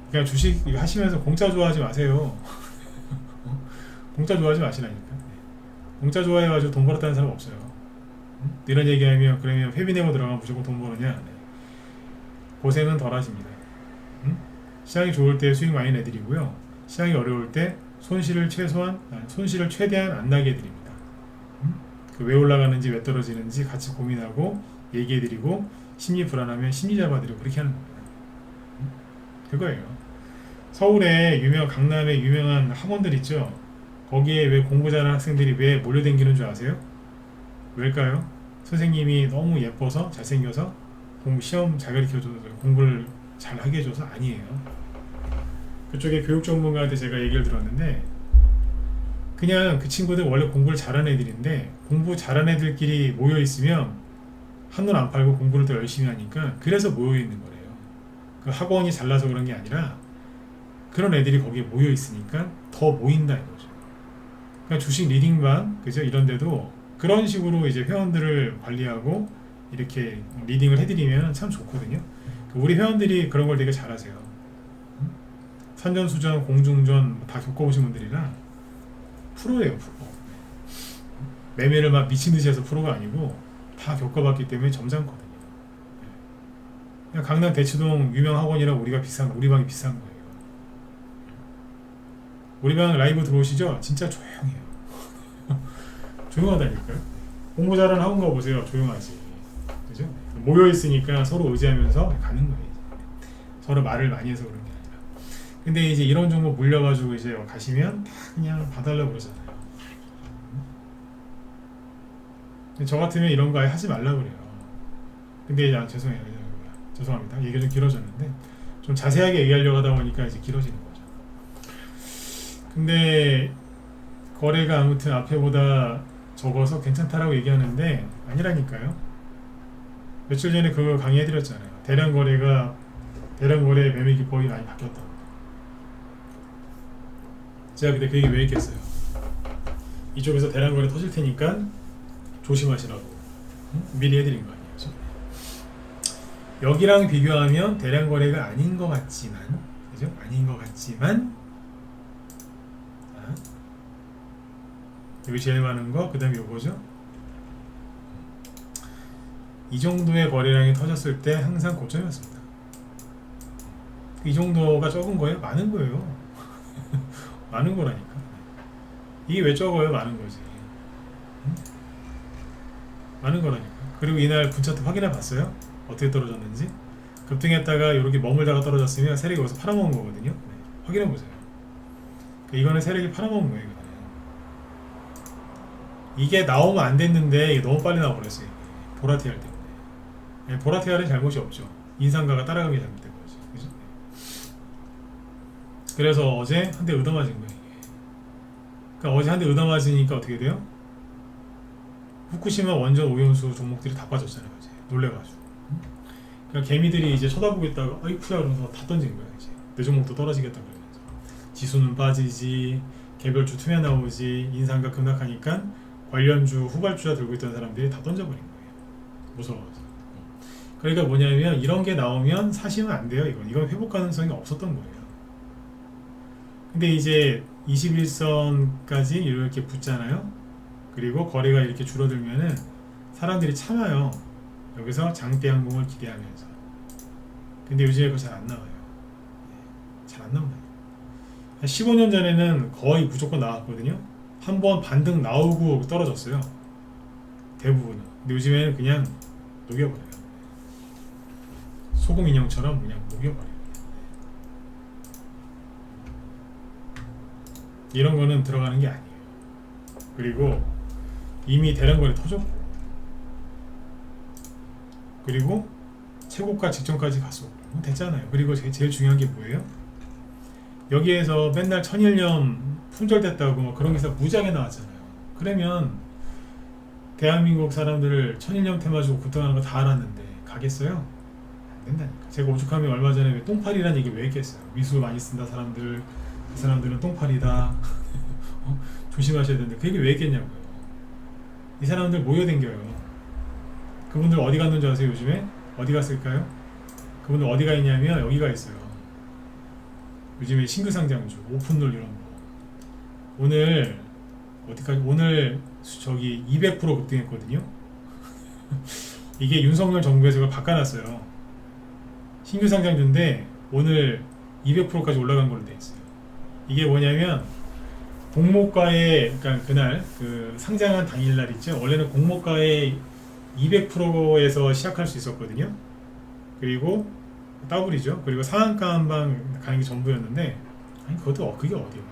그러니까 주식 이거 하시면서 공짜 좋아하지 마세요. 공짜 좋아하지 마시라니까. 공짜 좋아해가지고 돈 벌었다는 사람 없어요. 이런 얘기하면 그러면 회비 내고 들어가면 무조건 돈 버느냐? 네. 고생은 덜 하십니다. 시장이 좋을 때 수익 많이 내드리고요. 시장이 어려울 때 손실을 최대한 안 나게 해드립니다. 왜 올라가는지 왜 떨어지는지 같이 고민하고 얘기해드리고, 심리 불안하면 심리 잡아드리고 그렇게 하는 겁니다. 그거예요. 서울에 강남에 유명한 학원들 있죠. 거기에 왜 공부 잘하는 학생들이 왜 몰려다니는 줄 아세요? 왜일까요? 선생님이 너무 예뻐서, 잘생겨서, 공부 시험 잘 가르쳐줘서 공부를 잘 하게 해줘서 아니에요. 그쪽에 교육 전문가한테 제가 얘기를 들었는데 그냥 그 친구들 원래 공부를 잘하는 애들인데 공부 잘하는 애들끼리 모여 있으면 한눈 안 팔고 공부를 더 열심히 하니까 그래서 모여 있는 거래요. 그 학원이 잘나서 그런 게 아니라 그런 애들이 거기에 모여 있으니까 더 모인다 이거죠. 그러니까 주식 리딩방 그죠 이런 데도 그런 식으로 이제 회원들을 관리하고 이렇게 리딩을 해드리면 참 좋거든요. 우리 회원들이 그런 걸 되게 잘하세요. 산전수전, 공중전 다 겪어보신 분들이라 프로예요, 프로. 매매를 막 미친듯이 해서 프로가 아니고 다 겪어봤기 때문에 점잖거든요. 그냥 강남 대치동 유명 학원이랑 우리 방이 비싼 거예요. 우리 방 라이브 들어오시죠? 진짜 조용해요. 조용하다니까요. 공부 잘하는 학원 가보세요. 조용하지. 그죠? 모여있으니까 서로 의지하면서 가는 거예요. 서로 말을 많이 해서 그런 게 아니라. 근데 이제 이런 정보 물려가지고 이제 가시면 그냥 봐달라고 그러잖아요. 저 같으면 이런 거 아예 하지 말라 그래요. 근데 이제 죄송합니다. 얘기가 좀 길어졌는데 좀 자세하게 얘기하려고 하다 보니까 이제 길어지는 거죠. 근데 거래가 아무튼 앞에보다 적어서 괜찮다라고 얘기하는데 아니라니까요. 며칠 전에 그거 강의해드렸잖아요. 대량 거래 매매 기법이 많이 바뀌었다. 제가 그때 그 얘기 왜 했겠어요? 이쪽에서 대량 거래 터질 테니까 조심하시라고 미리 해드린 거 아니에요. 그렇죠? 여기랑 비교하면 대량 거래가 아닌 것 같지만, 그죠? 아닌 것 같지만, 여기 제일 많은 거, 그 다음에 요거죠. 이 정도의 거래량이 터졌을 때 항상 고점이었습니다. 이 정도가 적은 거예요? 많은 거예요. 많은 거라니까. 이게 왜 적어요? 많은 거지. 많은 거라니까. 그리고 이날 분차트 확인해 봤어요? 어떻게 떨어졌는지. 급등했다가 이렇게 머물다가 떨어졌으면 세력이 여기서 팔아먹은 거거든요. 네. 확인해 보세요. 이거는 세력이 팔아먹은 거예요. 이거는. 이게 나오면 안 됐는데 이게 너무 빨리 나와버렸어요. 보라티알 때문에. 네, 보라티알은 잘못이 없죠. 인상가가 따라간 게 잘못된 거지. 그죠? 그래서 어제 한 대 얻어맞은 거예요. 그러니까 어제 한 대 얻어맞으니까 어떻게 돼요? 후쿠시마 원전 오염수 종목들이 다 빠졌잖아요. 이제 놀래가지고. 그러니까 개미들이 이제 쳐다보겠다가 아이쿠야 그러면서 다 던진 거야. 이제 내 종목도 떨어지겠다 그러면서 지수는 빠지지, 개별주 투매 나오지, 인상가 급락하니까 관련주 후발주자 들고 있던 사람들이 다 던져버린 거예요. 무서워서. 그러니까 뭐냐면 이런 게 나오면 사시면 안 돼요. 이건 회복 가능성이 없었던 거예요. 근데 이제 21선까지 이렇게 붙잖아요. 그리고 거래가 이렇게 줄어들면은 사람들이 참아요. 여기서 장대 항공을 기대하면서. 근데 요즘에 그거 잘 안 나와요. 잘 안 나옵니다. 15년 전에는 거의 무조건 나왔거든요. 한번 반등 나오고 떨어졌어요. 대부분은. 근데 요즘에는 그냥 녹여버려요. 소금 인형처럼 그냥 녹여버려요. 이런 거는 들어가는 게 아니에요. 그리고 이미 대량거래 터졌고, 그리고 최고가 직전까지 갔었고 됐잖아요. 그리고 제일 중요한 게 뭐예요? 여기에서 맨날 천일염 품절됐다고 뭐 그런 기사 무지하게 나왔잖아요. 그러면 대한민국 사람들을 천일염 테마 주고 급등하는 거 다 알았는데 가겠어요? 안 된다니까. 제가 오죽하면 얼마 전에 왜 똥파리라는 얘기 왜 했겠어요? 미술 많이 쓴다 사람들, 그 사람들은 똥파리다. 조심하셔야 되는데 그 얘기 왜 했겠냐고요. 이 사람들 모여댕겨요. 그분들 어디 갔는지 아세요? 요즘에? 어디 갔을까요? 그분들 어디 가 있냐면 여기가 있어요. 요즘에 신규 상장주, 오픈롤 이런 거. 오늘 어디까지? 오늘 저기 200% 급등했거든요. 이게 윤석열 정부에서 이걸 바꿔놨어요. 신규 상장주인데 오늘 200%까지 올라간 걸로 돼 있어요. 이게 뭐냐면 공모가에, 그러니까 그날 그 상장한 당일날 있죠. 원래는 공모가에 200%에서 시작할 수 있었거든요. 그리고 더블이죠. 그리고 상한가 한 방 가는 게 전부였는데, 아니 그것도 그게 어디예요?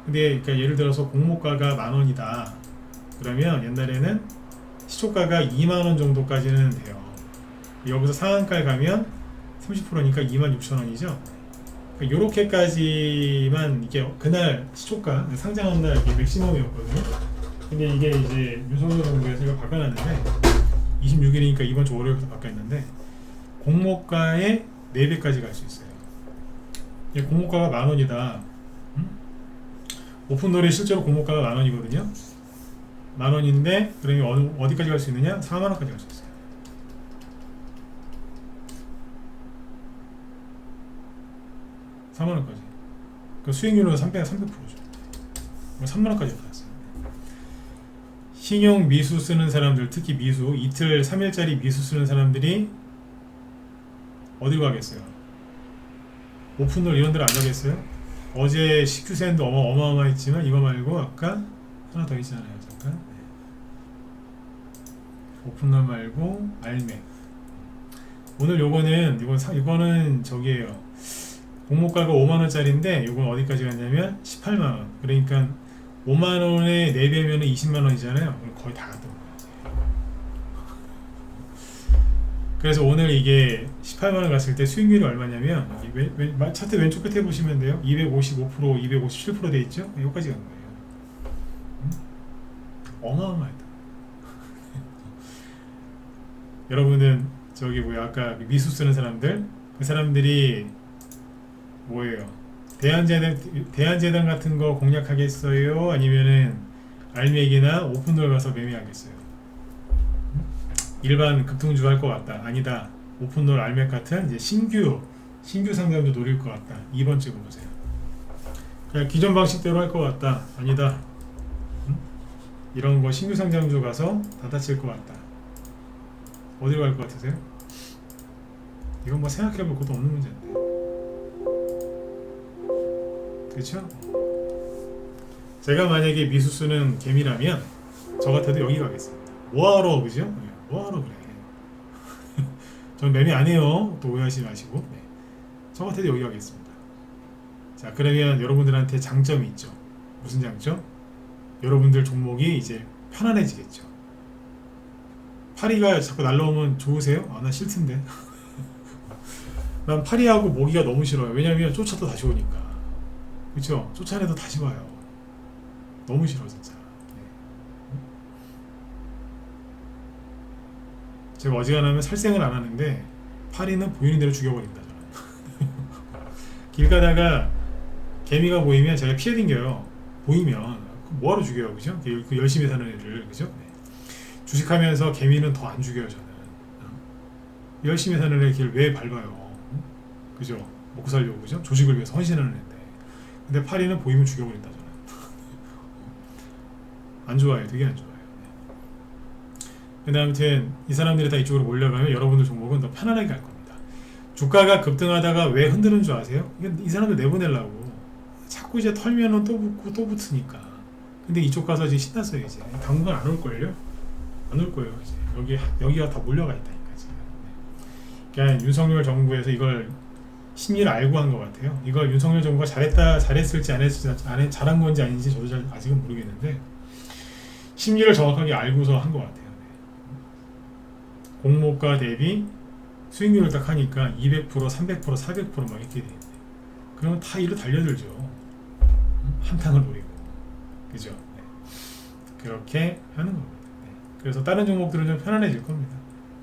근데 그러니까 예를 들어서 공모가가 10,000원이다. 그러면 옛날에는 시초가가 20,000원 정도까지는 돼요. 여기서 상한가에 가면 30%니까 26,000원이죠. 요렇게까지만 이게 그날 시초가 상장한 날 이게 맥시멈이었거든요. 근데 이게 이제 윤석열 정부에서 이걸 바꿔놨는데 26일이니까 이번 주 월요일부터 바뀌었는데 공모가의 4배까지 갈 수 있어요. 공모가가 10,000원이다. 오픈롤이 실제로 공모가가 10,000원이거든요. 10,000원인데 그러면 어디까지 갈 수 있느냐? 40,000원까지 갈 수 있어요. 40,000원까지. 그 수익률은 300%죠. 30,000원까지 받았어요. 신용 미수 쓰는 사람들, 특히 미수, 이틀, 3일짜리 미수 쓰는 사람들이 어디로 가겠어요? 오픈롤 이런 데로 안 가겠어요? 어제 CQ센도 어마어마했지만 이거 말고 아까 하나 더 있잖아요. 잠깐. 오픈롤 말고 알맥. 오늘 이거는 저기에요. 공모가가 5만원짜리인데 이건 어디까지 갔냐면 18만원. 그러니까 5만원에 4배면 20만원이잖아요. 거의 다 갔던 거예요. 그래서 오늘 이게 18만원 갔을 때 수익률이 얼마냐면 차트 왼쪽 끝에 보시면 돼요. 255%, 257% 돼 있죠? 여기까지 간 거예요. 어마어마하다. 여러분은 저기 아까 미수 쓰는 사람들, 그 사람들이 뭐예요? 대한재단 같은 거 공략하겠어요? 아니면은 알맥이나 오픈롤 가서 매매하겠어요? 일반 급등주 할 것 같다. 아니다. 오픈롤 알맥 같은 이제 신규 상장주 노릴 것 같다. 2번 찍어보세요. 그냥 기존 방식대로 할 것 같다. 아니다. 이런 거 신규 상장주 가서 다 다칠 것 같다. 어디로 갈 것 같으세요? 이건 뭐 생각해볼 것도 없는 문제인데. 그렇죠? 제가 만약에 미수 쓰는 개미라면 저 같아도 여기 가겠습니다. 뭐하러 그죠? 뭐하러 그래? 전 매매 안 해요. 또 오해하지 마시고. 네. 저 같아도 여기 가겠습니다. 자, 그러면 여러분들한테 장점이 있죠. 무슨 장점? 여러분들 종목이 이제 편안해지겠죠. 파리가 자꾸 날라오면 좋으세요? 아, 나 싫던데. 난 파리하고 모기가 너무 싫어요. 왜냐면 쫓아도 다시 오니까. 그쵸? 쫓아내도 다시 와요. 너무 싫어 진짜. 네. 제가 어지간하면 살생을 안 하는데 파리는 보이는 대로 죽여버린다 저는. 길 가다가 개미가 보이면 제가 피해 댕겨요. 보이면 뭐하러 죽여요, 그죠? 그 열심히 사는 애를, 그죠? 네. 주식하면서 개미는 더 안 죽여요 저는. 열심히 사는 애 길 왜 밟아요? 그죠? 먹고 살려고, 그죠? 조직을 위해서 헌신하는 애인데. 근데 파리는 보이면 죽여버린다 저는. 안 좋아요. 되게 안 좋아요. 근데 아무튼 이 사람들이 다 이쪽으로 몰려가면 여러분들 종목은 더 편안하게 갈 겁니다. 주가가 급등하다가 왜 흔드는 줄 아세요? 이 사람들 내보내려고 자꾸 이제 털면은 또 붙고 또 붙으니까. 근데 이쪽 가서 이제 신났어요. 이제 당분간 안 올걸요? 안 올 거예요. 이제 여기가 다 몰려가 있다니까 지금. 그러니까 윤석열 정부에서 이걸 심리를 알고 한 것 같아요. 이걸 윤석열 정부가 잘했을지 안 했을지 잘한 건지 아닌지 저도 아직은 모르겠는데 심리를 정확하게 알고서 한 것 같아요. 공모가 대비 수익률을 딱 하니까 200%, 300%, 400%막 이렇게 되는데 그러면 다 이로 달려들죠. 한탕을 노리고, 그죠? 네. 그렇게 하는 겁니다. 네. 그래서 다른 종목들은 좀 편안해질 겁니다.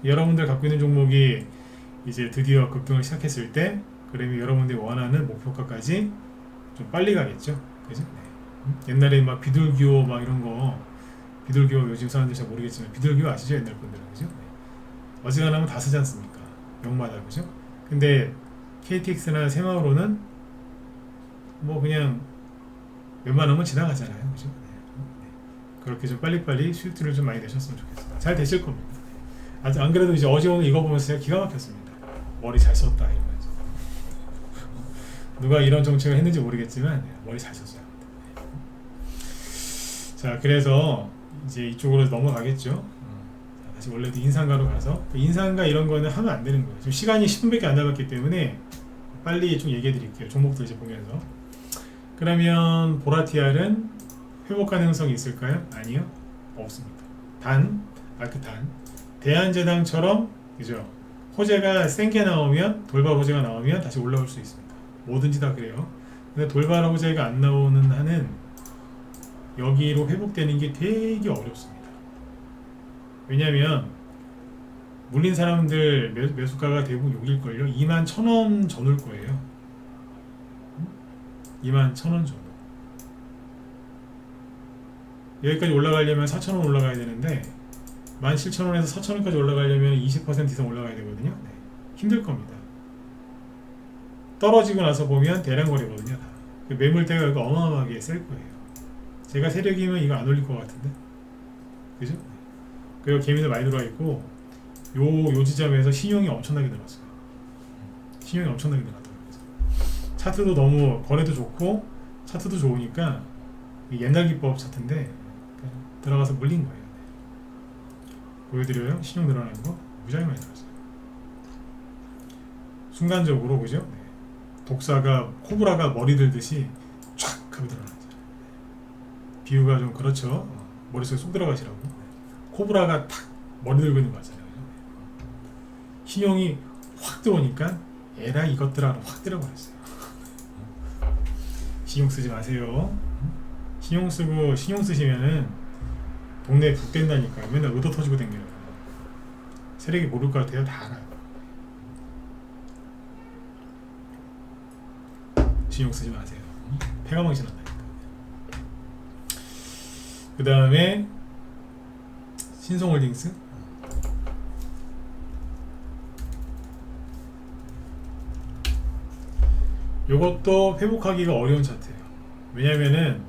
여러분들 갖고 있는 종목이 이제 드디어 급등을 시작했을 때 그러면 여러분들이 원하는 목표가까지 좀 빨리 가겠죠. 그죠? 네. 옛날에 막 비둘기호 막 이런 거, 비둘기호 요즘 사람들 잘 모르겠지만 비둘기호 아시죠? 옛날 분들은, 그죠? 네. 어지간하면 다 쓰지 않습니까? 명마다, 그죠? 근데 KTX나 새마을호는 뭐 그냥 웬만하면 지나가잖아요, 그죠? 네. 그렇게 좀 빨리빨리 수익들을 좀 많이 내셨으면 좋겠습니다. 잘 되실 겁니다. 아직 안 그래도 이제 어제 오늘 이거 보면서 제가 기가 막혔습니다. 머리 잘 썼다 이러면서. 누가 이런 정책을 했는지 모르겠지만 머리 잘 썼어요. 자, 그래서 이제 이쪽으로 넘어가겠죠. 다시 원래도 인상가로 가서 인상가 이런 거는 하면 안 되는 거예요. 지금 시간이 10분밖에 안 남았기 때문에 빨리 좀 얘기해 드릴게요. 종목들 이제 보면서. 그러면 보라티알은 회복 가능성이 있을까요? 아니요, 없습니다. 단 대한제당처럼, 그죠? 호재가 센 게 나오면, 돌발 호재가 나오면 다시 올라올 수 있습니다. 뭐든지 다 그래요. 근데 돌발 호재가 안 나오는 한은 여기로 회복되는 게 되게 어렵습니다. 왜냐면 물린 사람들 매수가가 대부분 여기일걸요. 21,000원 전후일 거예요. 21,000원 전후. 여기까지 올라가려면 4,000원 올라가야 되는데 17,000원에서 4,000원까지 올라가려면 20% 이상 올라가야 되거든요. 네. 힘들 겁니다. 떨어지고 나서 보면 대량 거래거든요. 다. 매물대가 이거 어마어마하게 셀 거예요. 제가 세력이면 이거 안 올릴 것 같은데, 그죠? 네. 그리고 개미도 많이 들어와 있고 요 지점에서 신용이 엄청나게 늘었어요. 신용이 엄청나게 늘었더라고요. 차트도 너무 거래도 좋고 차트도 좋으니까 옛날 기법 차트인데 들어가서 물린 거예요. 보여드려요? 신용 늘어나는 거 무지하게 많이 들었어요. 순간적으로, 그죠? 네. 독사가 코브라가 머리 들듯이 촥 하고 들어가죠. 비유가 좀 그렇죠. 머릿속에 쏙 들어가시라고. 코브라가 탁 머리 들고 있는 거 같잖아요. 신용이 확 들어오니까 에라 이것들아 확 들어버렸어요. 신용 쓰지 마세요. 신용 쓰시면은 동네에 북된다니까요. 맨날 의도 터지고 댕겨요. 세력이 모를 것 같아요. 다 알아요. 신용 쓰지 마세요. 폐가망신 한다니까. 그 다음에 신성홀딩스. 요것도 회복하기가 어려운 차트예요. 왜냐면은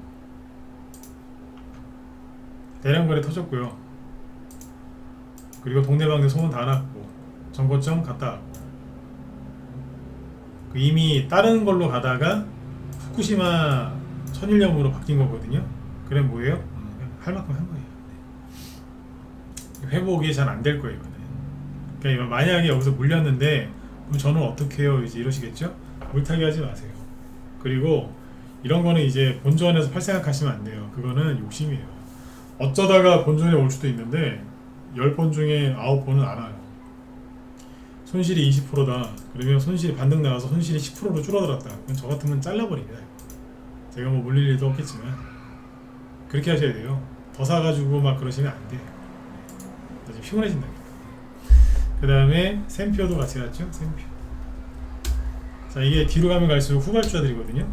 대량 거래 터졌고요. 그리고 동네방네 소문 다 났고 정거점 갔다 왔고 이미 다른 걸로 가다가 후쿠시마 천일염으로 바뀐 거거든요. 그래 뭐예요? 할 만큼 한 거예요. 회복이 잘 안 될 거예요. 그러니까 만약에 여기서 물렸는데 그럼 저는 어떻게 해요? 이제 이러시겠죠? 물타기 하지 마세요. 그리고 이런 거는 이제 본전에서 팔 생각하시면 안 돼요. 그거는 욕심이에요. 어쩌다가 본전에 올 수도 있는데 10번 중에 9번은 안 와요. 손실이 20%다. 그러면 손실이 반등 나와서 손실이 10%로 줄어들었다. 그럼 저 같으면 잘라버립니다. 제가 뭐 물릴 일도 없겠지만 그렇게 하셔야 돼요. 더 사가지고 막 그러시면 안 돼요. 나중에 피곤해진다니까. 그 다음에 샘표도 같이 갔죠. 샘표. 자, 이게 뒤로 가면 갈수록 후발주자들이거든요.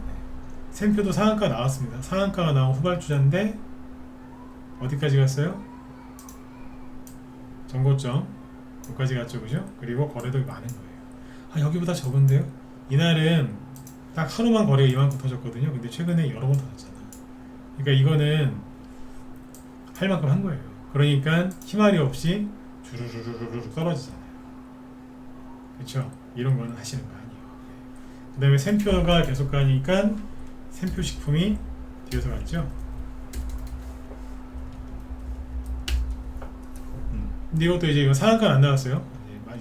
샘표도 상한가 나왔습니다. 상한가가 나온 후발주자인데 어디까지 갔어요? 정고점 여기까지 갔죠, 그죠? 그리고 거래도 많은 거예요. 아, 여기보다 적은데요? 이날은 딱 하루만 거래가 이만큼 터졌거든요. 근데 최근에 여러 번 터졌잖아. 그러니까 이거는 할 만큼 한 거예요. 그러니까 희말이 없이 주르르르르 떨어지잖아요. 그렇죠? 이런 거는 하시는 거 아니에요. 그 다음에 샘표가 계속 가니까 샘표 식품이 뒤에서 갔죠. 근데 이것도 이제 상한가는 안 나왔어요.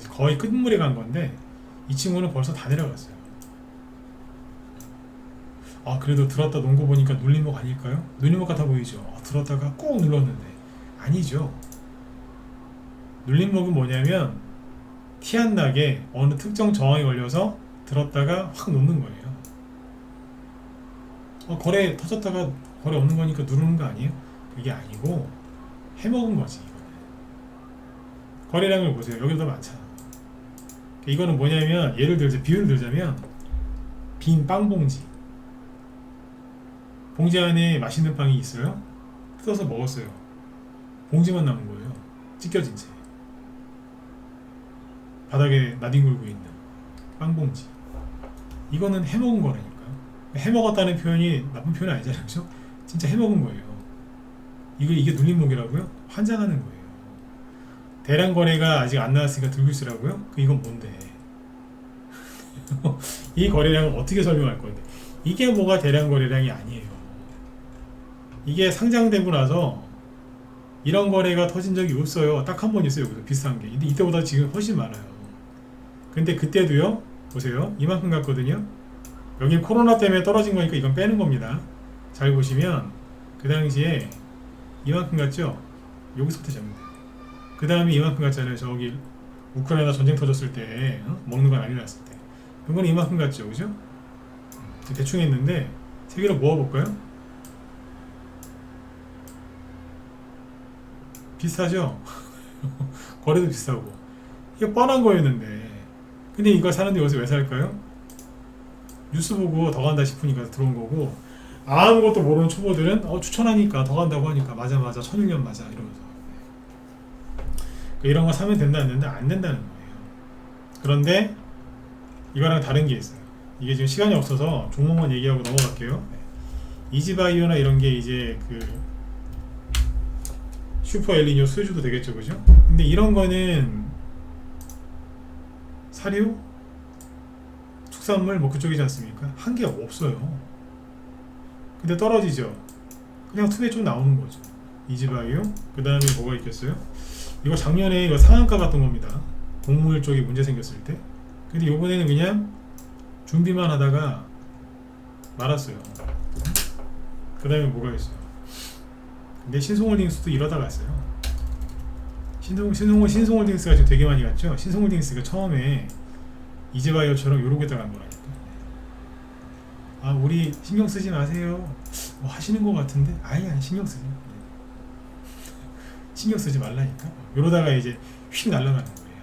거의 끝물에 간 건데 이 친구는 벌써 다 내려갔어요. 아, 그래도 들었다 놓은 거 보니까 눌림목 아닐까요? 눌림목 같아 보이죠? 들었다가 꼭 눌렀는데 아니죠. 눌림목은 뭐냐면 티 안 나게 어느 특정 저항이 걸려서 들었다가 확 놓는 거예요. 거래 터졌다가 거래 없는 거니까 누르는 거 아니에요? 그게 아니고 해먹은 거지. 거래량을 보세요. 여기 더 많잖아. 이거는 뭐냐면 예를 들자 비유를 들자면 빈 빵 봉지. 봉지 안에 맛있는 빵이 있어요. 뜯어서 먹었어요. 봉지만 남은 거예요. 찢겨진 채. 바닥에 나뒹굴고 있는 빵 봉지. 이거는 해먹은 거라니까. 해먹었다는 표현이 나쁜 표현이 아니잖아요. 그렇죠? 진짜 해먹은 거예요. 이게 눌림목이라고요? 환장하는 거예요. 대량 거래가 아직 안 나왔으니까 들고 있으라고요? 이건 뭔데? 이 거래량을 어떻게 설명할 건데? 이게 뭐가 대량 거래량이 아니에요. 이게 상장되고 나서 이런 거래가 터진 적이 없어요. 딱 한 번 있어요. 여기서 비슷한 게. 근데 이때보다 지금 훨씬 많아요. 근데 그때도요. 보세요. 이만큼 갔거든요. 여기 코로나 때문에 떨어진 거니까 이건 빼는 겁니다. 잘 보시면 그 당시에 이만큼 갔죠. 여기서부터 잡니다. 그 다음에 이만큼 갔잖아요. 저기 우크라이나 전쟁 터졌을 때 먹는 거 난리 났을 때 이거는 이만큼 같죠, 그죠? 대충 했는데 세 개를 모아볼까요? 비슷하죠? 거래도 비슷하고 이게 뻔한 거였는데 근데 이걸 사는데 여기서 왜 살까요? 뉴스 보고 더 간다 싶으니까 들어온 거고 아무것도 모르는 초보들은 추천하니까 더 간다고 하니까 맞아 천일년 맞아 이러면서 이런 거 사면 된다 했는데 안 된다는 거예요. 그런데 이거랑 다른 게 있어요. 이게 지금 시간이 없어서 종목만 얘기하고 넘어갈게요. 이지바이오나 이런 게 이제 그 슈퍼 엘니뇨 수주도 되겠죠, 그죠? 근데 이런 거는 사료, 축산물 뭐 그쪽이지 않습니까? 한계가 없어요. 근데 떨어지죠. 그냥 투에 좀 나오는 거죠. 이지바이오. 그 다음에 뭐가 있겠어요? 이거 작년에 이거 상한가 갔던 겁니다. 곡물 쪽에 문제 생겼을 때. 근데 요번에는 그냥 준비만 하다가 말았어요. 그 다음에 뭐가 있어요? 근데 신송홀딩스도 이러다 갔어요. 신송홀딩스가 지금 되게 많이 갔죠? 신송홀딩스가 처음에 이지바이오처럼 요렇게 간 거라니까. 우리 신경 쓰지 마세요. 뭐 하시는 것 같은데? 아니 신경 쓰지. 신경 쓰지 말라니까. 이러다가 이제 휙 날아가는 거예요.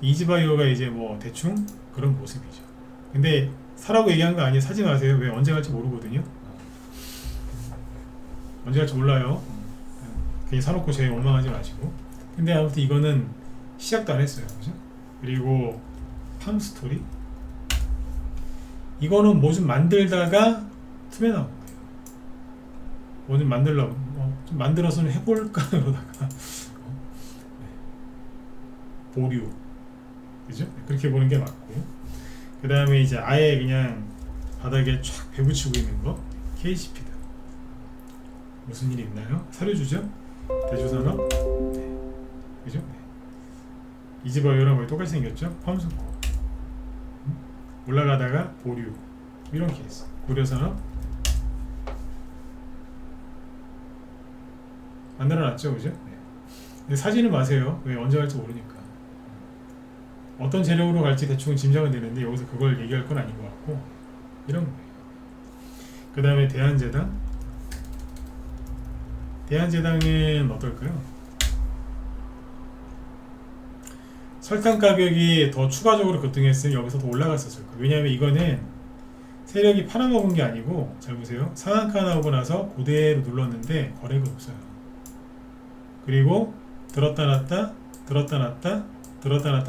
이지바이오가 이제 뭐 대충 그런 모습이죠. 근데 사라고 얘기한 거 아니에요. 사지 마세요. 왜 언제 갈지 모르거든요. 언제 갈지 몰라요. 괜히 사놓고 제일 원망하지 마시고. 근데 아무튼 이거는 시작도 안 했어요. 그죠? 그리고 팜스토리 이거는 뭐 좀 만들다가 틈에 나온 거예요. 뭐 좀 만들려고 좀 만들어서는 해볼까 그러다가 보류 그죠? 그렇게 보는 게 맞고 그 다음에 이제 아예 그냥 바닥에 쫙 배붙이고 있는 거 KCP다. 무슨 일이 있나요? 사료주죠? 대주산업? 네. 그죠? 네. 이지바이오랑 거의 똑같이 생겼죠? 펌스코 올라가다가 보류 이런 케이스 고려산업 만들어놨죠, 그죠? 네. 근데 사지는 마세요. 왜 언제 갈지 모르니까. 어떤 재료로 갈지 대충 짐작은 되는데 여기서 그걸 얘기할 건 아닌 것 같고 이런 거예요. 그 다음에 대한제당은 어떨까요? 설탕 가격이 더 추가적으로 급등했으면 여기서 더 올라갔었을 거예요. 왜냐하면 이거는 세력이 팔아먹은 게 아니고 잘 보세요. 상한가 나오고 나서 그대로 눌렀는데 거래가 없어요. 그리고 들었다 놨다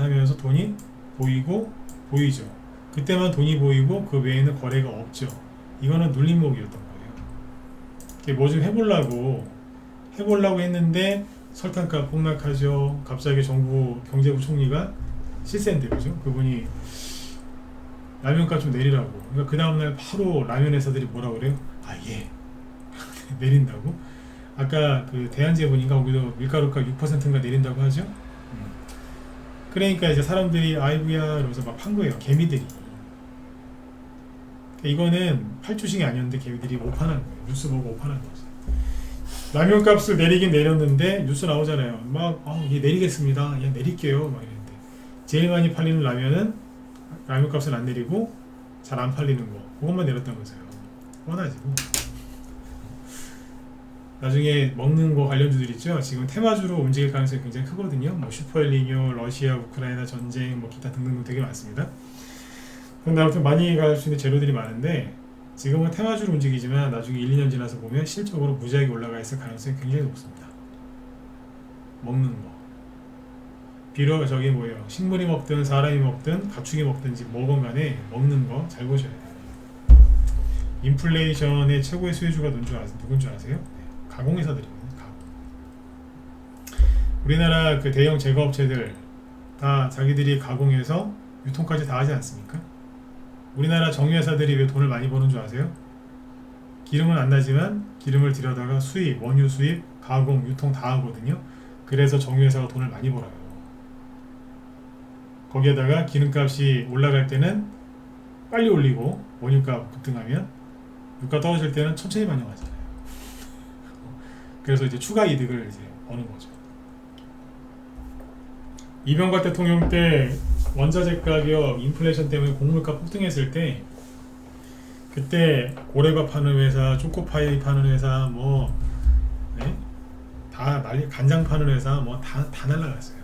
하면서 돈이 보이죠. 그때만 돈이 보이고 그 외에는 거래가 없죠. 이거는 눌림목이었던 거예요. 뭐 좀 해보려고 했는데 설탕값 폭락하죠. 갑자기 정부 경제부 총리가 실세인데 그죠? 그분이 라면값 좀 내리라고. 그러니까 그 다음날 바로 라면 회사들이 뭐라 그래요? 예 내린다고? 아까 그 대한제분인가 거기도 밀가루값 6%인가 내린다고 하죠? 그러니까 이제 사람들이 아이고야 이러면서 막 판 거예요. 개미들이. 이거는 팔 주식이 아니었는데 개미들이 오판한 거예요. 뉴스 보고 오판한 거죠. 라면 값을 내리긴 내렸는데 뉴스 나오잖아요. 얘 내리겠습니다. 얘 내릴게요. 막 이랬는데 제일 많이 팔리는 라면은 라면 값을 안 내리고 잘 안 팔리는 거 그것만 내렸던 거죠. 뻔하지고. 나중에 먹는 거 관련주들 있죠. 지금 테마주로 움직일 가능성이 굉장히 크거든요. 뭐 슈퍼엘니뇨, 러시아, 우크라이나 전쟁, 뭐 기타 등등 되게 많습니다. 근데 아무튼 많이 갈 수 있는 재료들이 많은데 지금은 테마주로 움직이지만 나중에 1, 2년 지나서 보면 실적으로 무지하게 올라가 있을 가능성이 굉장히 높습니다. 먹는 거. 비록 저기 뭐예요. 식물이 먹든 사람이 먹든 가축이 먹든지 뭐건 간에 먹는 거 잘 보셔야 돼요. 인플레이션의 최고의 수혜주가 누군 줄 아세요? 가공회사들입니다. 가공. 우리나라 그 대형 제과업체들 다 자기들이 가공해서 유통까지 다 하지 않습니까? 우리나라 정유회사들이 왜 돈을 많이 버는 줄 아세요? 기름은 안 나지만 기름을 들여다가 수입, 원유 수입, 가공, 유통 다 하거든요. 그래서 정유회사가 돈을 많이 벌어요. 거기에다가 기름값이 올라갈 때는 빨리 올리고 원유값 급등하면 유가 떨어질 때는 천천히 반영하잖아요. 그래서 이제 추가 이득을 이제 버는 거죠. 이명박 대통령 때 원자재 가격 인플레이션 때문에 곡물가 폭등했을 때 그때 고래밥 파는 회사, 초코파이 파는 회사, 뭐 네? 다 난리, 간장 파는 회사 뭐 다 날라갔어요.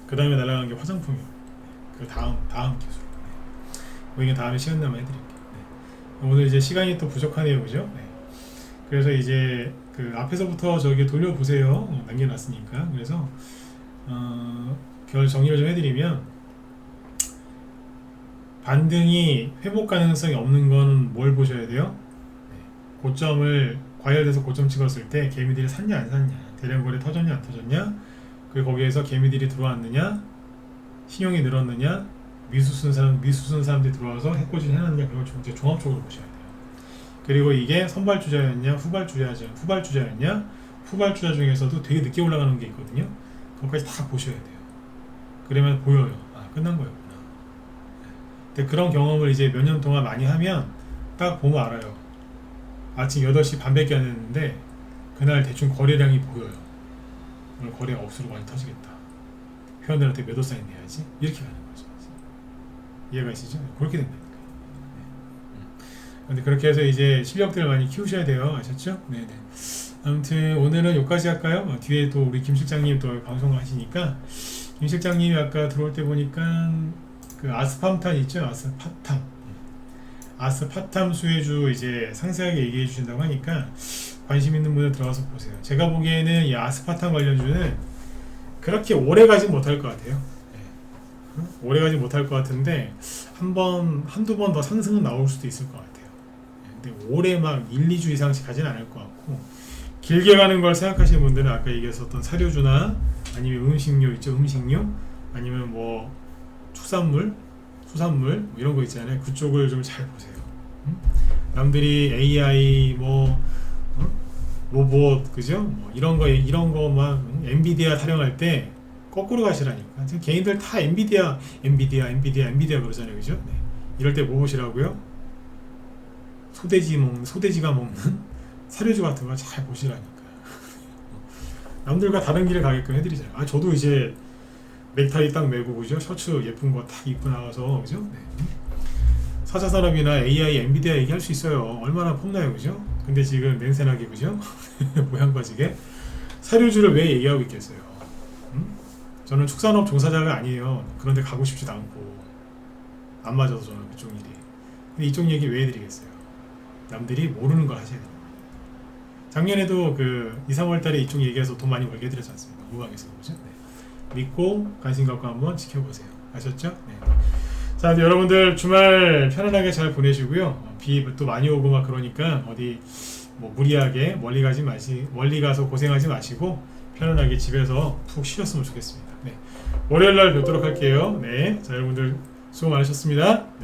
그 다음에 날라간 게 화장품이요. 그 다음 기술. 뭐 이게 다음에 시간 나면 해드릴게요. 네. 오늘 이제 시간이 또 부족하네요, 그죠? 네. 그래서 이제 그 앞에서부터 저기 돌려보세요. 남겨놨으니까. 그래서 결 정리를 좀 해드리면 반등이 회복 가능성이 없는 건 뭘 보셔야 돼요? 네. 고점을 과열돼서 고점 찍었을 때 개미들이 샀냐 안 샀냐, 대량 거래 터졌냐 안 터졌냐, 그리고 거기에서 개미들이 들어왔느냐, 신용이 늘었느냐, 미수순 사람들이 들어와서 해코지를 해놨느냐, 그걸 이제 종합적으로 보셔야 돼요. 그리고 이게 선발주자였냐 후발주자였냐, 후발주자 중에서도 되게 늦게 올라가는 게 있거든요. 그것까지 다 보셔야 돼요. 그러면 보여요. 아, 끝난 거였구나. 근데 그런 경험을 이제 몇 년 동안 많이 하면 딱 보면 알아요. 아침 8시 반밖에 안 했는데 그날 대충 거래량이 보여요. 오늘 거래가 억수로 많이 터지겠다. 회원들한테 매도 사인 내야지. 이렇게 가는 거죠. 이해가 있으시죠? 그렇게 된다니까요. 근데 그렇게 해서 이제 실력들을 많이 키우셔야 돼요. 아셨죠? 네네. 아무튼 오늘은 여기까지 할까요? 뒤에 또 우리 김 실장님 또 방송을 하시니까, 김 실장님이 아까 들어올 때 보니까 그 아스팜탄 있죠? 아스파탐 수혜주 이제 상세하게 얘기해 주신다고 하니까 관심 있는 분들 들어가서 보세요. 제가 보기에는 이 아스파탐 관련주는 그렇게 오래 가지 못할 것 같아요. 오래 가지 못할 것 같은데 한두 번 더 상승은 나올 수도 있을 것 같아요. 근데 오래 막 1, 2주 이상씩 가지는 않을 것 같고, 길게 가는 걸 생각하시는 분들은 아까 얘기했었던 사료주나 아니면 음식료 있죠, 음식료, 아니면 뭐 축산물, 수산물 뭐 이런 거 있잖아요. 그쪽을 좀 잘 보세요. 남들이 AI 뭐 로봇, 그죠? 뭐 이런 거 막 엔비디아 타령할 때 거꾸로 가시라니까. 지금 개인들 다 엔비디아 그러잖아요, 그죠? 네. 이럴 때 뭐 보시라고요? 소돼지가 먹는 사료주 같은 거 잘 보시라니까. 남들과 다른 길을 가게끔 해드리잖아요. 아, 저도 이제 넥타이 딱 메고, 그죠? 셔츠 예쁜 거 딱 입고 나와서, 그죠? 네. 사자산업이나 AI, 엔비디아 얘기할 수 있어요. 얼마나 폼나요, 그죠? 근데 지금 냄새나게, 그죠? 모양 빠지게 사료주를 왜 얘기하고 있겠어요? 저는 축산업 종사자가 아니에요. 그런데 가고 싶지도 않고 안 맞아서 저는 그쪽 일이. 근데 이쪽 얘기 왜 해드리겠어요? 남들이 모르는 걸 하셔야 됩니다. 작년에도 그 2, 3월달에 이쪽 얘기해서 돈 많이 벌게 해드렸지 않습니까? 무방에서, 그죠? 네. 믿고 관심 갖고 한번 지켜보세요. 아셨죠? 네. 자, 여러분들 주말 편안하게 잘 보내시고요. 비 또 많이 오고 막 그러니까 어디 뭐 무리하게 멀리 가서 고생하지 마시고 편안하게 집에서 푹 쉬셨으면 좋겠습니다. 네. 월요일 날 뵙도록 할게요. 네. 자, 여러분들 수고 많으셨습니다. 네.